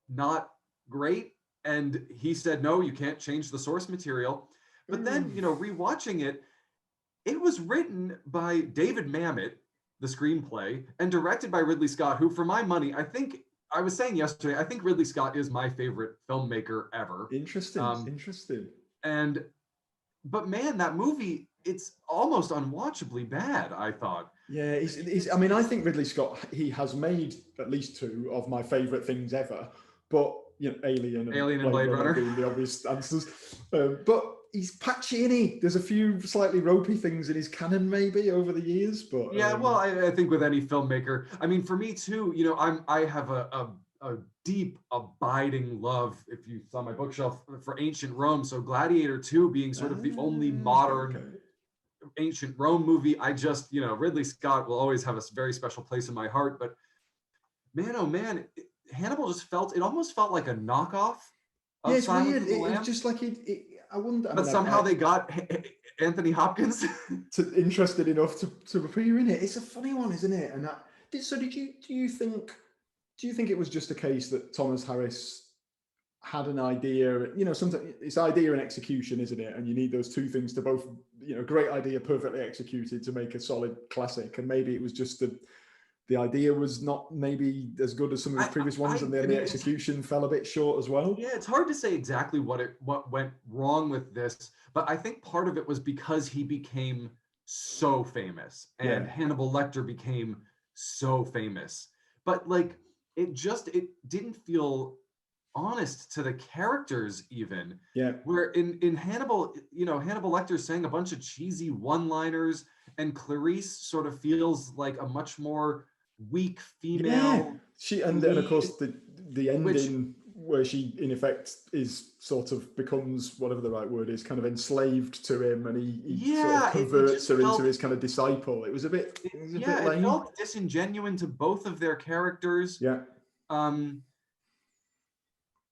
not great? And he said, no, you can't change the source material. But then, rewatching it, it was written by David Mamet, the screenplay, and directed by Ridley Scott, who, for my money, I was saying yesterday, I think Ridley Scott is my favorite filmmaker ever. Interesting. But man, that movie, it's almost unwatchably bad, I thought. Yeah, I think Ridley Scott, he has made at least two of my favorite things ever, but Alien and Blade Runner being the obvious answers. But he's patchy, isn't he? There's a few slightly ropey things in his canon maybe over the years, but yeah, well, I think with any filmmaker, I mean, for me too, I have a deep abiding love, if you saw my bookshelf, for ancient Rome. So Gladiator 2 being sort of the only modern ancient Rome movie, I just, Ridley Scott will always have a very special place in my heart. But man, oh man, Hannibal just almost felt like a knockoff of Silence of the Lambs. It's just like I wouldn't. But somehow they got Anthony Hopkins interested enough to appear in it. It's a funny one, isn't it? And do you think it was just a case that Thomas Harris had an idea? Sometimes it's idea and execution, isn't it? And you need those two things to both, great idea perfectly executed to make a solid classic. And maybe it was just the idea was not maybe as good as some of his previous ones, and then the execution fell a bit short as well. Yeah, it's hard to say exactly what went wrong with this, but I think part of it was because he became so famous, and Hannibal Lecter became so famous. But like, it didn't feel honest to the characters even. Yeah. Where in Hannibal, Hannibal Lecter saying a bunch of cheesy one-liners, and Clarice sort of feels like a much more weak female. Yeah. And of course the ending where she in effect is sort of becomes, whatever the right word is, kind of enslaved to him, and he sort of converts her into his kind of disciple. It was a bit lame. It felt disingenuous to both of their characters. Yeah.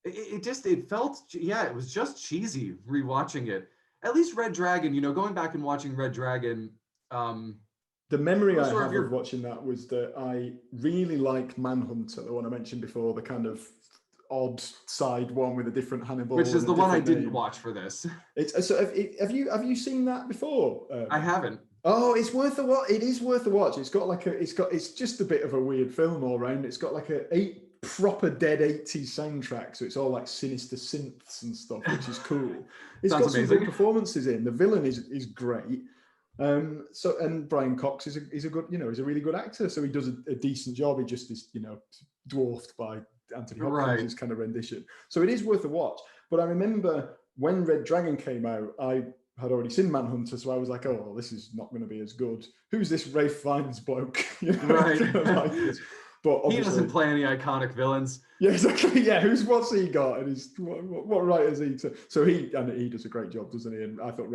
It felt, it was just cheesy rewatching it. At least Red Dragon, going back and watching Red Dragon, The memory I Sort have of watching that was that I really liked Manhunter, the one I mentioned before, the kind of odd side one with a different Hannibal. Which is and the a one I different didn't name. watch for this. It's so have you seen that before? I haven't. Oh, it's worth a watch. It is worth a watch. It's got like it's just a bit of a weird film all round. It's got like a proper dead 80s soundtrack, so it's all like sinister synths and stuff, which is cool. It's Sounds got some amazing. good performances in. The villain is great. So and Brian Cox is a good, he's a really good actor, so he does a decent job. He just is, dwarfed by Anthony Hopkins' kind of rendition. So it is worth a watch. But I remember when Red Dragon came out, I had already seen Manhunter, so I was like, oh, well, this is not going to be as good. Who's this Ralph Fiennes bloke? Right. Like this. But he doesn't play any iconic villains. Yeah, exactly. Yeah, what's he got? And what right has he to? So he does a great job, doesn't he? And I thought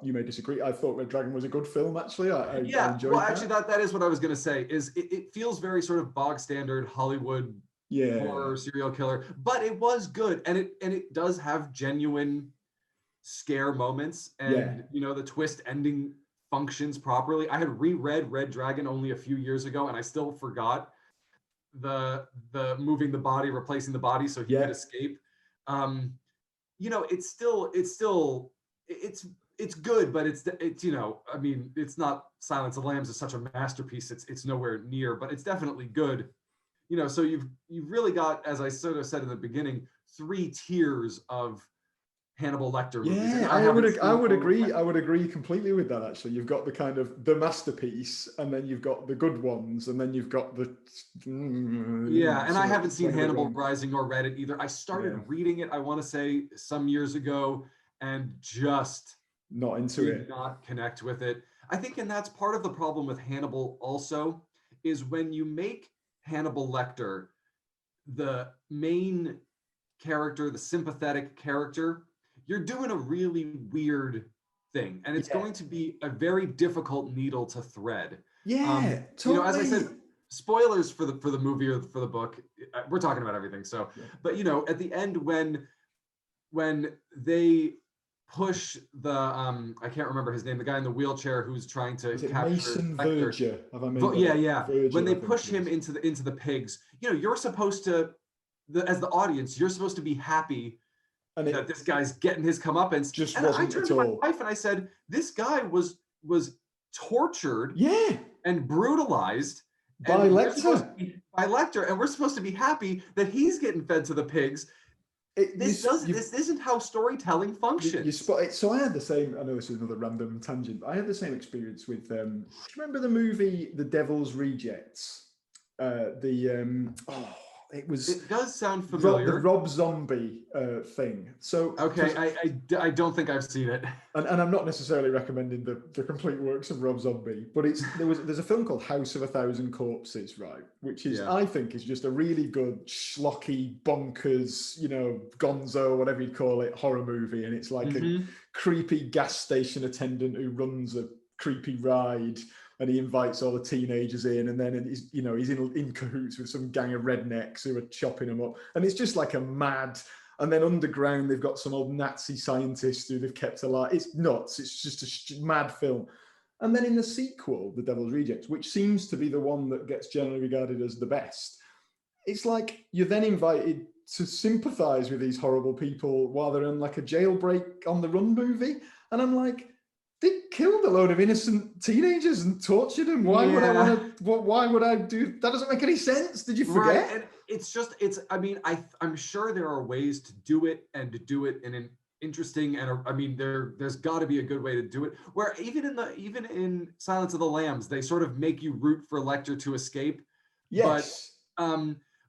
you may disagree. I thought Red Dragon was a good film, actually. I enjoyed well, actually, that is what I was going to say. Is it feels very sort of bog standard Hollywood horror serial killer, but it was good, and it does have genuine scare moments, and the twist ending functions properly. I had reread Red Dragon only a few years ago, and I still forgot the moving the body, replacing the body so he could escape. It's good, but it's it's not Silence of the Lambs is such a masterpiece. It's nowhere near, but it's definitely good. So you've really got, as I sort of said in the beginning, 3 tiers of Hannibal Lecter movies. Yeah, I would agree. I would agree completely with that. Actually, you've got the kind of the masterpiece, and then you've got the good ones, and then you've got the And I haven't seen Hannibal Rising nor read it either. I started reading it, I want to say, some years ago, and just not into it. Not connect with it. I think, and that's part of the problem with Hannibal. Also, is when you make Hannibal Lecter the main character, the sympathetic character, you're doing a really weird thing, and it's going to be a very difficult needle to thread. Totally. As I said, spoilers for the movie or for the book. We're talking about everything. So, but at the end when they push the I can't remember his name, the guy in the wheelchair who's trying to capture Mason Verger. Verger, when they push him into the pigs, you're supposed to, as the audience, you're supposed to be happy that this guy's getting his comeuppance. Just and wasn't I turned at to my all. wife and I said, this guy was tortured and brutalized by Lecter. And we're supposed to be happy that he's getting fed to the pigs. This isn't how storytelling functions. So I had the same. I know this is another random tangent, but I had the same experience with. Do you remember the movie The Devil's Rejects? It does sound familiar. The Rob Zombie thing. So I don't think I've seen it. And I'm not necessarily recommending the complete works of Rob Zombie, but there's a film called House of a Thousand Corpses, right? Which is I think is just a really good schlocky, bonkers, gonzo, whatever you call it, horror movie, and it's like a creepy gas station attendant who runs a creepy ride. And he invites all the teenagers in, and then he's in cahoots with some gang of rednecks who are chopping them up. And it's just like a mad. And then underground, they've got some old Nazi scientists who they've kept alive. It's nuts. It's just a mad film. And then in the sequel, The Devil's Rejects, which seems to be the one that gets generally regarded as the best, it's like you're then invited to sympathize with these horrible people while they're in like a jailbreak on the run movie. And I'm like, they killed a load of innocent teenagers and tortured them. Why would I want to? Why would I do that? Doesn't make any sense. Did you forget? Right. And I'm sure there are ways to do it and to do it in an interesting and there's got to be a good way to do it. Where even in Silence of the Lambs, they sort of make you root for Lecter to escape. Yes.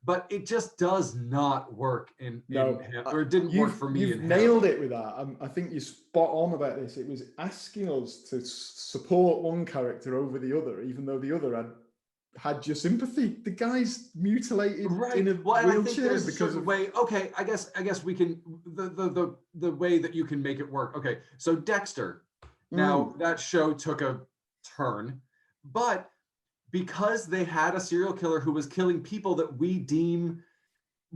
But it just does not work or it didn't work for me. You've nailed it with that. I think you're spot on about this. It was asking us to support one character over the other, even though the other had your sympathy. The guy's mutilated in a wheelchair because of way. Okay, I guess we can the way that you can make it work. Okay, so Dexter. Now that show took a turn, but because they had a serial killer who was killing people that we deem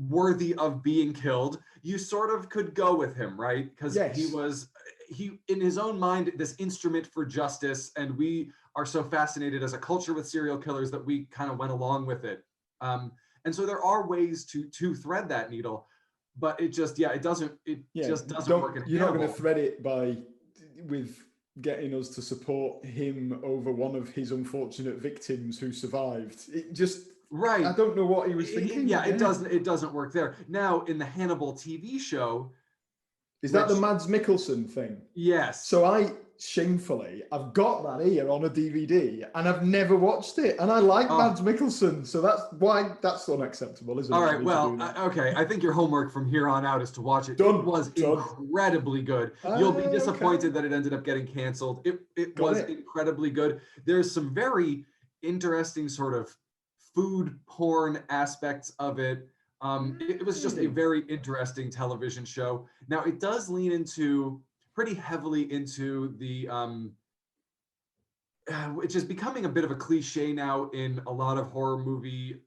worthy of being killed, you sort of could go with him, right? Because he was, he in his own mind this instrument for justice, and we are so fascinated as a culture with serial killers that we kind of went along with it. And so there are ways to thread that needle, but it just it doesn't work in You're not going Hannibal. to thread it with getting us to support him over one of his unfortunate victims who survived. It just, right. I don't know what he was thinking. It doesn't work there. Now in the Hannibal TV show, is that the Mads Mikkelsen thing? Yes. So I've got that here on a DVD and I've never watched it. And I like Mads Mikkelsen. So that's unacceptable, isn't it? All right. Well, okay. I think your homework from here on out is to watch it. Done. It was incredibly good. You'll be disappointed that it ended up getting canceled. It was incredibly good. There's some very interesting sort of food porn aspects of it. It was just a very interesting television show. Now it does lean pretty heavily into the, which is becoming a bit of a cliche now in a lot of horror movie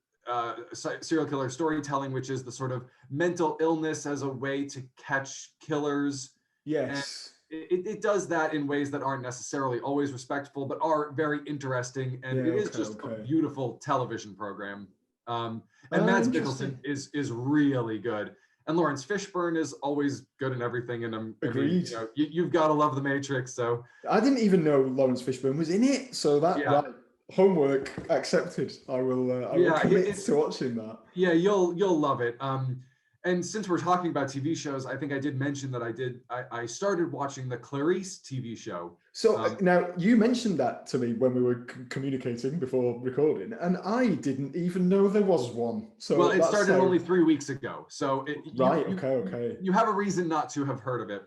serial killer storytelling, which is the sort of mental illness as a way to catch killers. Yes. And it does that in ways that aren't necessarily always respectful, but are very interesting. And it is just a beautiful television program. And Mads Mikkelsen is really good. And Lawrence Fishburne is always good in everything. And agreed. You've got to love The Matrix. So I didn't even know Lawrence Fishburne was in it. So that homework accepted. I will commit to watching that. Yeah, you'll love it. And since we're talking about TV shows, I think I did mention that I started watching the Clarice TV show. So now you mentioned that to me when we were communicating before recording, and I didn't even know there was one. So it started only 3 weeks ago. So okay. You have a reason not to have heard of it.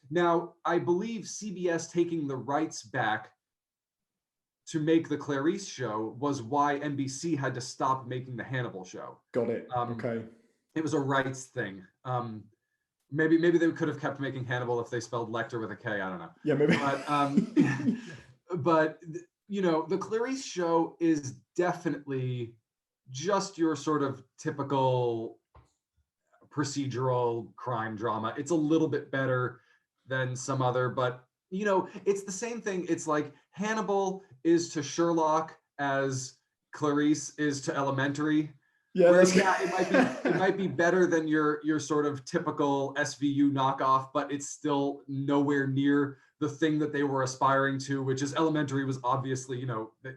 Now, I believe CBS taking the rights back to make the Clarice show was why NBC had to stop making the Hannibal show. Got it. Okay. It was a rights thing. Maybe they could have kept making Hannibal if they spelled Lecter with a K. I don't know. Yeah, maybe. But the Clarice show is definitely just your sort of typical procedural crime drama. It's a little bit better than some other, but it's the same thing. It's like Hannibal is to Sherlock as Clarice is to Elementary. Yeah, it might be better than your sort of typical SVU knockoff, but it's still nowhere near the thing that they were aspiring to, which is Elementary was obviously,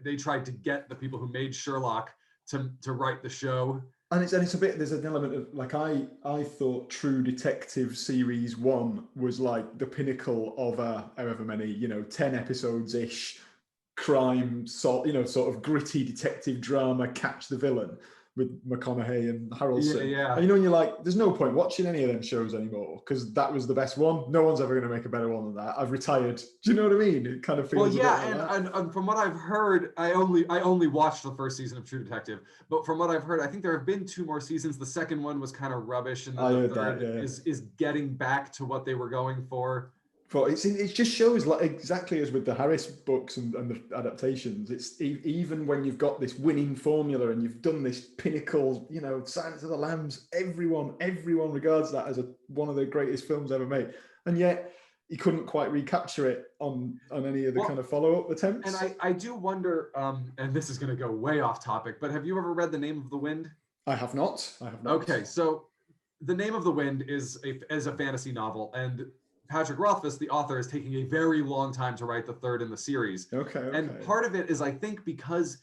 they tried to get the people who made Sherlock to write the show. And it's a bit, there's an element of like, I thought True Detective series 1 was like the pinnacle of however many, 10 episodes-ish crime sort of gritty detective drama, catch the villain with McConaughey and Harrelson. Yeah. And and you're like, there's no point watching any of them shows anymore because that was the best one. No one's ever going to make a better one than that. I've retired. Do you know what I mean? It kind of feels. Well, yeah, and from what I've heard, I only watched the first season of True Detective, but from what I've heard, I think there have been 2 more seasons. The second one was kind of rubbish, and the third is getting back to what they were going for. But it just shows, like exactly as with the Harris books and the adaptations. It's even when you've got this winning formula and you've done this pinnacle, Silence of the Lambs. Everyone regards that as one of the greatest films ever made, and yet he couldn't quite recapture it on any of the kind of follow-up attempts. And I do wonder, and this is going to go way off topic, but have you ever read The Name of the Wind? I have not. Okay, so The Name of the Wind is a fantasy novel, and Patrick Rothfuss, the author, is taking a very long time to write the third in the series. Okay. And part of it is, I think, because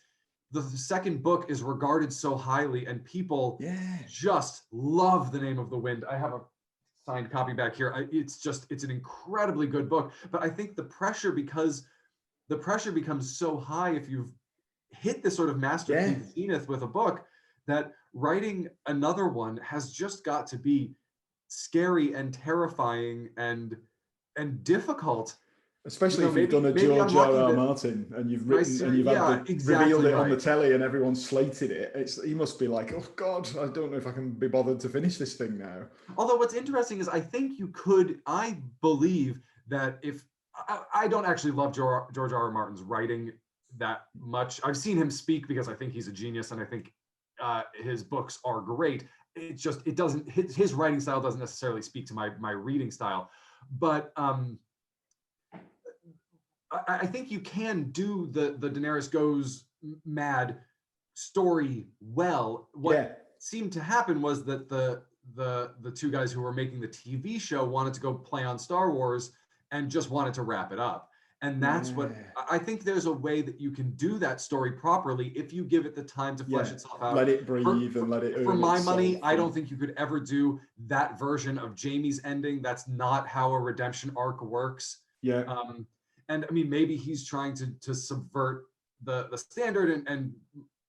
the second book is regarded so highly and people just love The Name of the Wind. I have a signed copy back here. It's an incredibly good book. But I think the pressure becomes so high if you've hit this sort of masterpiece zenith with a book, that writing another one has just got to be scary and terrifying and difficult, especially if you've done a George R.R. Martin and you've written and you've revealed it on the telly and everyone slated it. He must be like, oh God, I don't know if I can be bothered to finish this thing now. Although what's interesting is I believe that if I don't actually love George R.R. Martin's writing that much. I've seen him speak because I think he's a genius and I think his books are great. His writing style doesn't necessarily speak to my reading style. But I think you can do the Daenerys goes mad story well. What seemed to happen was that the two guys who were making the TV show wanted to go play on Star Wars and just wanted to wrap it up. And that's what I think. There's a way that you can do that story properly if you give it the time to flesh itself out. Let it breathe and let it earn For my itself. money, I don't think you could ever do that version of Jaime's ending. That's not how a redemption arc works. Yeah. And I mean, maybe he's trying to subvert the standard, and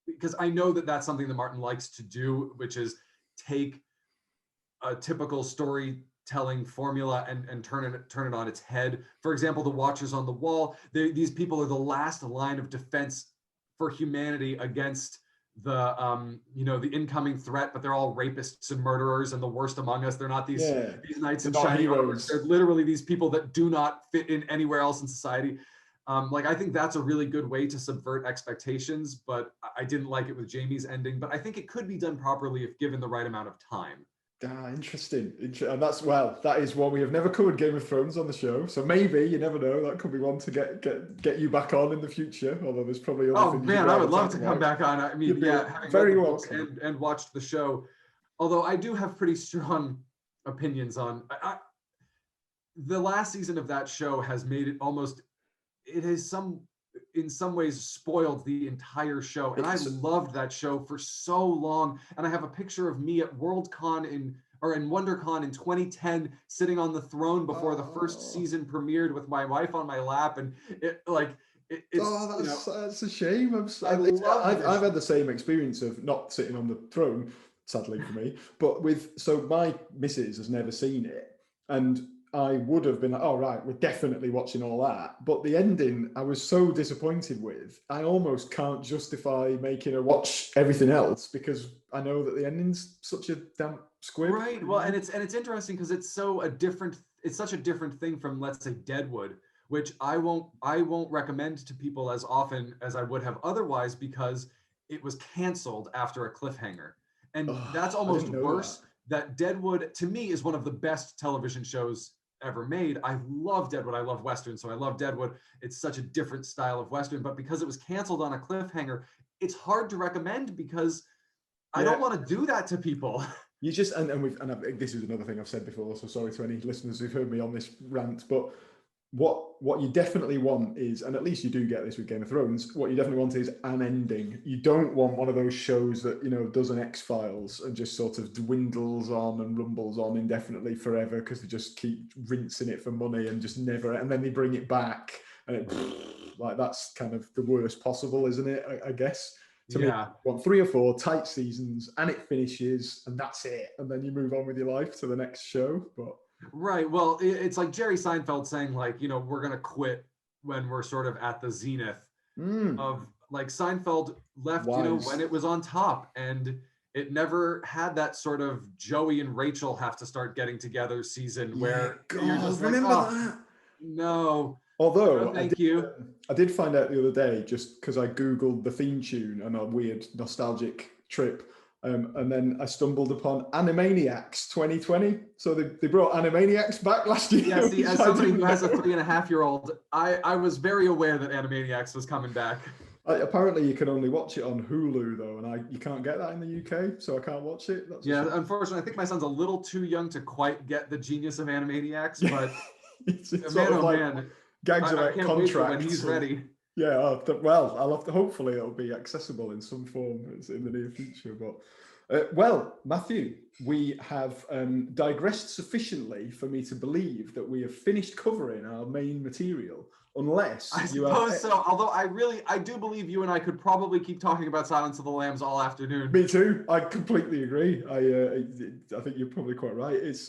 because I know that that's something that Martin likes to do, which is take a typical storytelling formula and turn it on its head. For example, the Watchers on the Wall, these people are the last line of defense for humanity against the the incoming threat, but they're all rapists and murderers and the worst among us. They're not these knights in shining armor. They're literally these people that do not fit in anywhere else in society. I think that's a really good way to subvert expectations, but I didn't like it with Jaime's ending. But I think it could be done properly if given the right amount of time. Interesting. And that is one we have never covered Game of Thrones on the show. So maybe, you never know, that could be one to get you back on in the future. Although there's probably other things. Oh man, I would love to come back on. I mean, having very read the welcome book and watched the show. Although I do have pretty strong opinions on the last season of that show has made it almost. It has in some ways spoiled the entire show, and I loved that show for so long. And I have a picture of me at WorldCon in WonderCon in 2010 sitting on the throne before the first season premiered with my wife on my lap, and that's a shame. I've had the same experience of not sitting on the throne, sadly for me, but my missus has never seen it, and I would have been like, oh, right, we're definitely watching all that. But the ending, I was so disappointed with, I almost can't justify making her watch everything else because I know that the ending's such a damn squib. Right. Well, and it's interesting because it's such a different thing from, let's say, Deadwood, which I won't recommend to people as often as I would have otherwise because it was canceled after a cliffhanger. And that's almost worse. That Deadwood, to me, is one of the best television shows ever made. I love Deadwood. I love Western, so I love Deadwood. It's such a different style of Western, but because it was canceled on a cliffhanger, it's hard to recommend because I don't want to do that to people. You just this is another thing I've said before, so sorry to any listeners who've heard me on this rant, but what you definitely want is, and at least you do get this with Game of Thrones, what you definitely want is an ending. You don't want one of those shows that, does an X-Files and just sort of dwindles on and rumbles on indefinitely forever because they just keep rinsing it for money and just never, and then they bring it back and that's kind of the worst possible, isn't it? I guess. To me, you want 3 or 4 tight seasons and it finishes and that's it. And then you move on with your life to the next show. But right. Well, it's like Jerry Seinfeld saying, like, we're going to quit when we're sort of at the zenith of, like, Seinfeld left, when it was on top, and it never had that sort of Joey and Rachel have to start getting together season where you're just remember that? No. Although I did find out the other day, just because I Googled the theme tune on a weird nostalgic trip, and then I stumbled upon Animaniacs 2020. So they brought Animaniacs back last year. Yeah, see, as somebody who has a 3.5-year-old, I was very aware that Animaniacs was coming back. Apparently, you can only watch it on Hulu, though, and you can't get that in the UK, so I can't watch it. Unfortunately, I think my son's a little too young to quite get the genius of Animaniacs, but it's man. Gags about contracts. When he's ready. Yeah, I'll have to. Hopefully, it'll be accessible in some form in the near future. But Matthew, we have digressed sufficiently for me to believe that we have finished covering our main material. Unless I suppose so. Although I do believe you and I could probably keep talking about Silence of the Lambs all afternoon. Me too. I completely agree. I think you're probably quite right. It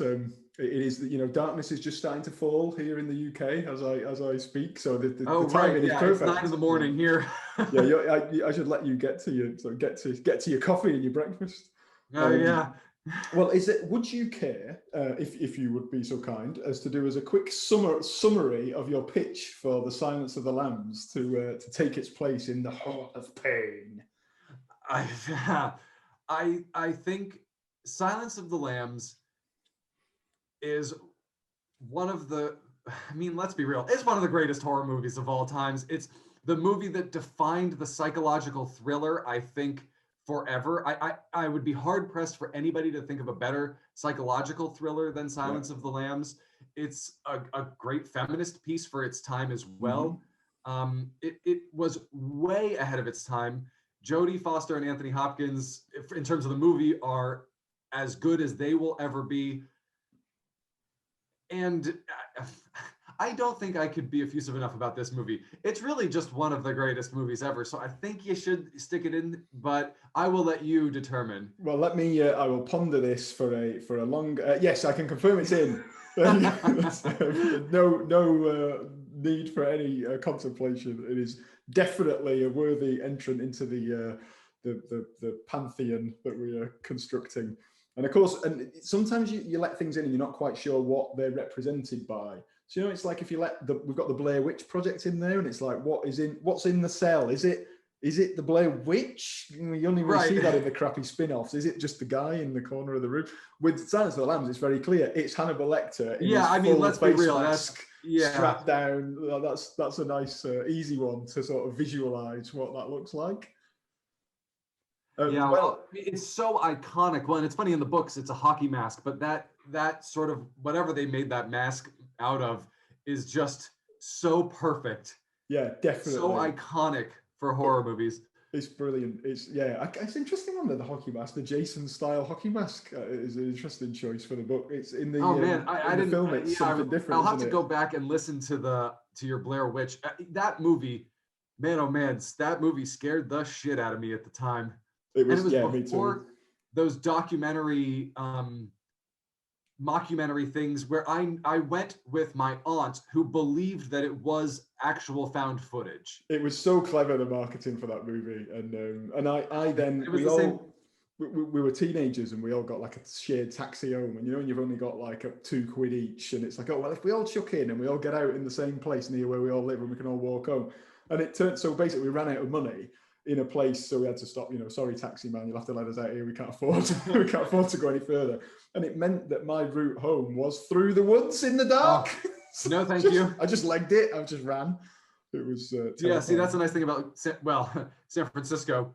is, darkness is just starting to fall here in the UK as I speak. So the timing is perfect. It's 9 a.m. here. I should let you get to your coffee and your breakfast. Yeah. Well, would you care if you would be so kind as to do as a quick summary of your pitch for the Silence of the Lambs to take its place in the heart of pain? I think Silence of the Lambs is one of the, I mean, let's be real, it's one of the greatest horror movies of all times. It's the movie that defined the psychological thriller, I think, forever. I would be hard pressed for anybody to think of a better psychological thriller than Yeah. Silence of the Lambs. It's a great feminist piece for its time as Mm-hmm. well. It was way ahead of its time. Jodie Foster and Anthony Hopkins, in terms of the movie, are as good as they will ever be. And I don't think I could be effusive enough about this movie. It's really just one of the greatest movies ever. So I think you should stick it in, but I will let you determine. Well, let me. I will ponder this for a long. Yes, I can confirm it's in. No need for any contemplation. It is definitely a worthy entrant into the pantheon that we are constructing. And of course, and sometimes you let things in and you're not quite sure what they're represented by. So it's like if you we've got the Blair Witch Project in there, and it's like what's in the cell? Is it the Blair Witch? You only really see that in the crappy spin-offs. Is it just the guy in the corner of the room? With Silence of the Lambs, it's very clear. It's Hannibal Lecter. Yeah, I mean, let's be real. That's strapped down. That's a nice, easy one to sort of visualize what that looks like. Well, it's so iconic. Well, and it's funny in the books, it's a hockey mask, but that sort of whatever they made that mask out of is just so perfect. Yeah, definitely. So iconic for horror movies. It's brilliant. It's interesting one, the hocky mask. The Jason style hockey mask is an interesting choice for the book. It's in the I didn't film it. Something different. I'll have to go back and listen to your Blair Witch. That movie, man, oh man, that movie scared the shit out of me at the time. It was before those documentary, mockumentary things where I went with my aunt who believed that it was actual found footage. It was so clever, the marketing for that movie, and I then we were teenagers and we all got like a shared taxi home, and you've only got like £2 each, and it's like, oh well, if we all chuck in and we all get out in the same place near where we all live and we can all walk home, and it turned so basically we ran out of money in a place, so we had to stop. Sorry, taxi man, you'll have to let us out here. We can't afford to go any further. And it meant that my route home was through the woods in the dark. Oh, no, thank you. I just legged it. I just ran. It was see, that's the nice thing about San Francisco,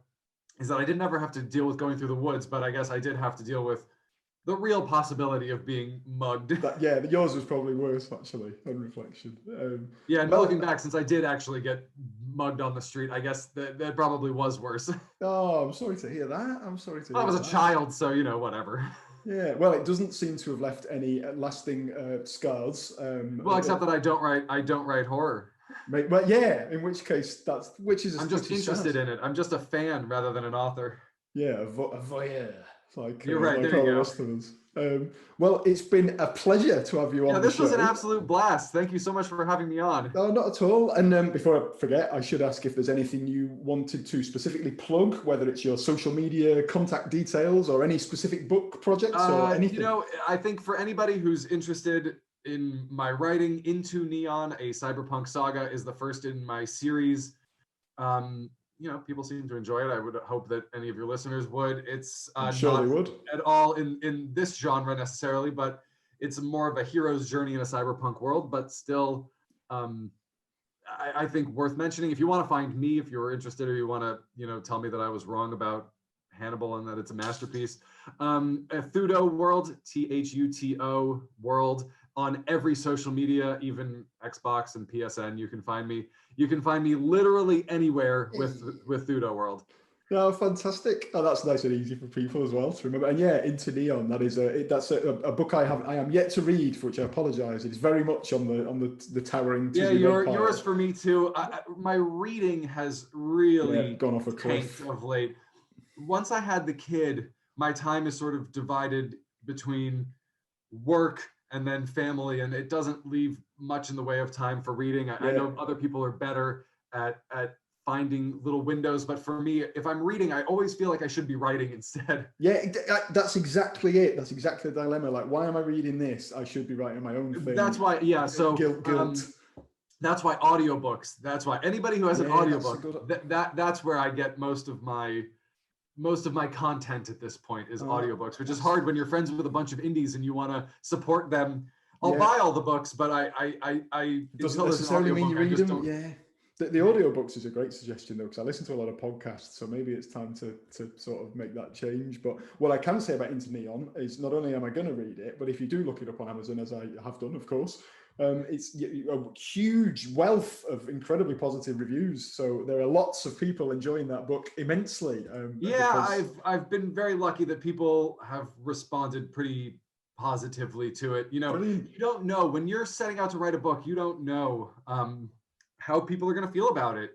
is that I didn't ever have to deal with going through the woods, but I guess I did have to deal with the real possibility of being mugged. Yours was probably worse, actually, on reflection. Looking back, since I did actually get mugged on the street, I guess that probably was worse. Oh, I'm sorry to hear that. I was a child, so whatever. Yeah, well, it doesn't seem to have left any lasting scars. Except that I don't write horror. Well, yeah, in which case I'm just interested in it. I'm just a fan rather than an author. Yeah, a voyeur. Like, you're right. Like there you go. Well, it's been a pleasure to have you on. This was an absolute blast. Thank you so much for having me on. No, not at all. And before I forget, I should ask if there's anything you wanted to specifically plug, whether it's your social media contact details or any specific book projects or anything. I think for anybody who's interested in my writing, Into Neon, a cyberpunk saga, is the first in my series. People seem to enjoy it. I would hope that any of your listeners would. It's I'm sure not they would. At all in this genre necessarily, but it's more of a hero's journey in a cyberpunk world, but still, I think worth mentioning. If you want to find me, if you're interested, or you want to, tell me that I was wrong about Hannibal and that it's a masterpiece, Thuto World, THUTO World, on every social media, even Xbox and PSN. You can find me. You can find me literally anywhere with Thuto World. No, fantastic. Oh, that's nice and easy for people as well to remember. And yeah, Into Neon. That is that's a book I am yet to read, for which I apologise. It's very much on the towering. Yeah, yours for me too. My reading has really gone off a cliff of late. Once I had the kid, my time is sort of divided between work and then family, and it doesn't leave much in the way of time for reading. I know other people are better at finding little windows, but for me, if I'm reading, I always feel like I should be writing instead. Yeah, that's exactly it. That's exactly the dilemma. Like, why am I reading this? I should be writing my own thing. That's why, so guilt. That's why audiobooks. That's why anybody who has an audiobook, that's where I get most of my content at this point is audiobooks, which is hard when you're friends with a bunch of indies and you want to support them. I'll Yeah. buy all the books, but I Doesn't until there's an necessarily mean you audiobook, I read just them. don't. Yeah. The audiobooks is a great suggestion though, because I listen to a lot of podcasts, so maybe it's time to sort of make that change. But what I can say about Into Neon is not only am I going to read it, but if you do look it up on Amazon, as I have done, of course, it's a huge wealth of incredibly positive reviews. So there are lots of people enjoying that book immensely. Yeah, Because I've been very lucky that people have responded pretty positively to it. You know, brilliant. you don't know when you're setting out to write a book, you don't know how people are going to feel about it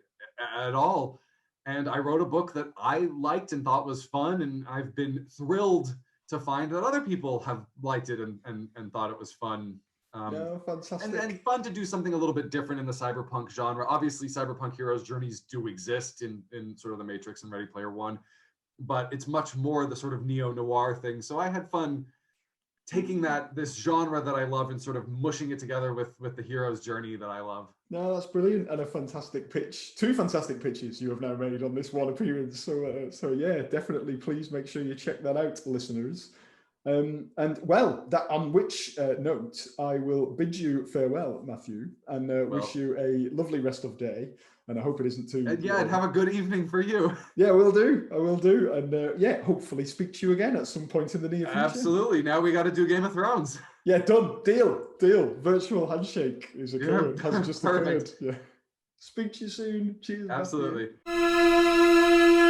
at all. And I wrote a book that I liked and thought was fun, and I've been thrilled to find that other people have liked it and thought it was fun. No, fantastic. And fun to do something a little bit different in the cyberpunk genre. Obviously, cyberpunk heroes' journeys do exist in sort of the Matrix and Ready Player One, but it's much more the sort of neo-noir thing. So I had fun taking this genre that I love and sort of mushing it together with the hero's journey that I love. No, that's brilliant, and a fantastic pitch. Two fantastic pitches you have now made on this one appearance. So yeah, definitely. Please make sure you check that out, listeners. And well, that on which note, I will bid you farewell, Matthew, and wish you a lovely rest of day. And I hope it isn't too. And and have a good evening for you. Yeah, I will do. And yeah, hopefully speak to you again at some point in the near future. Absolutely. Now we got to do Game of Thrones. Yeah, done. Deal. Virtual handshake is occurring. Has just occurred. Yeah. Speak to you soon. Cheers. Absolutely. Matthew.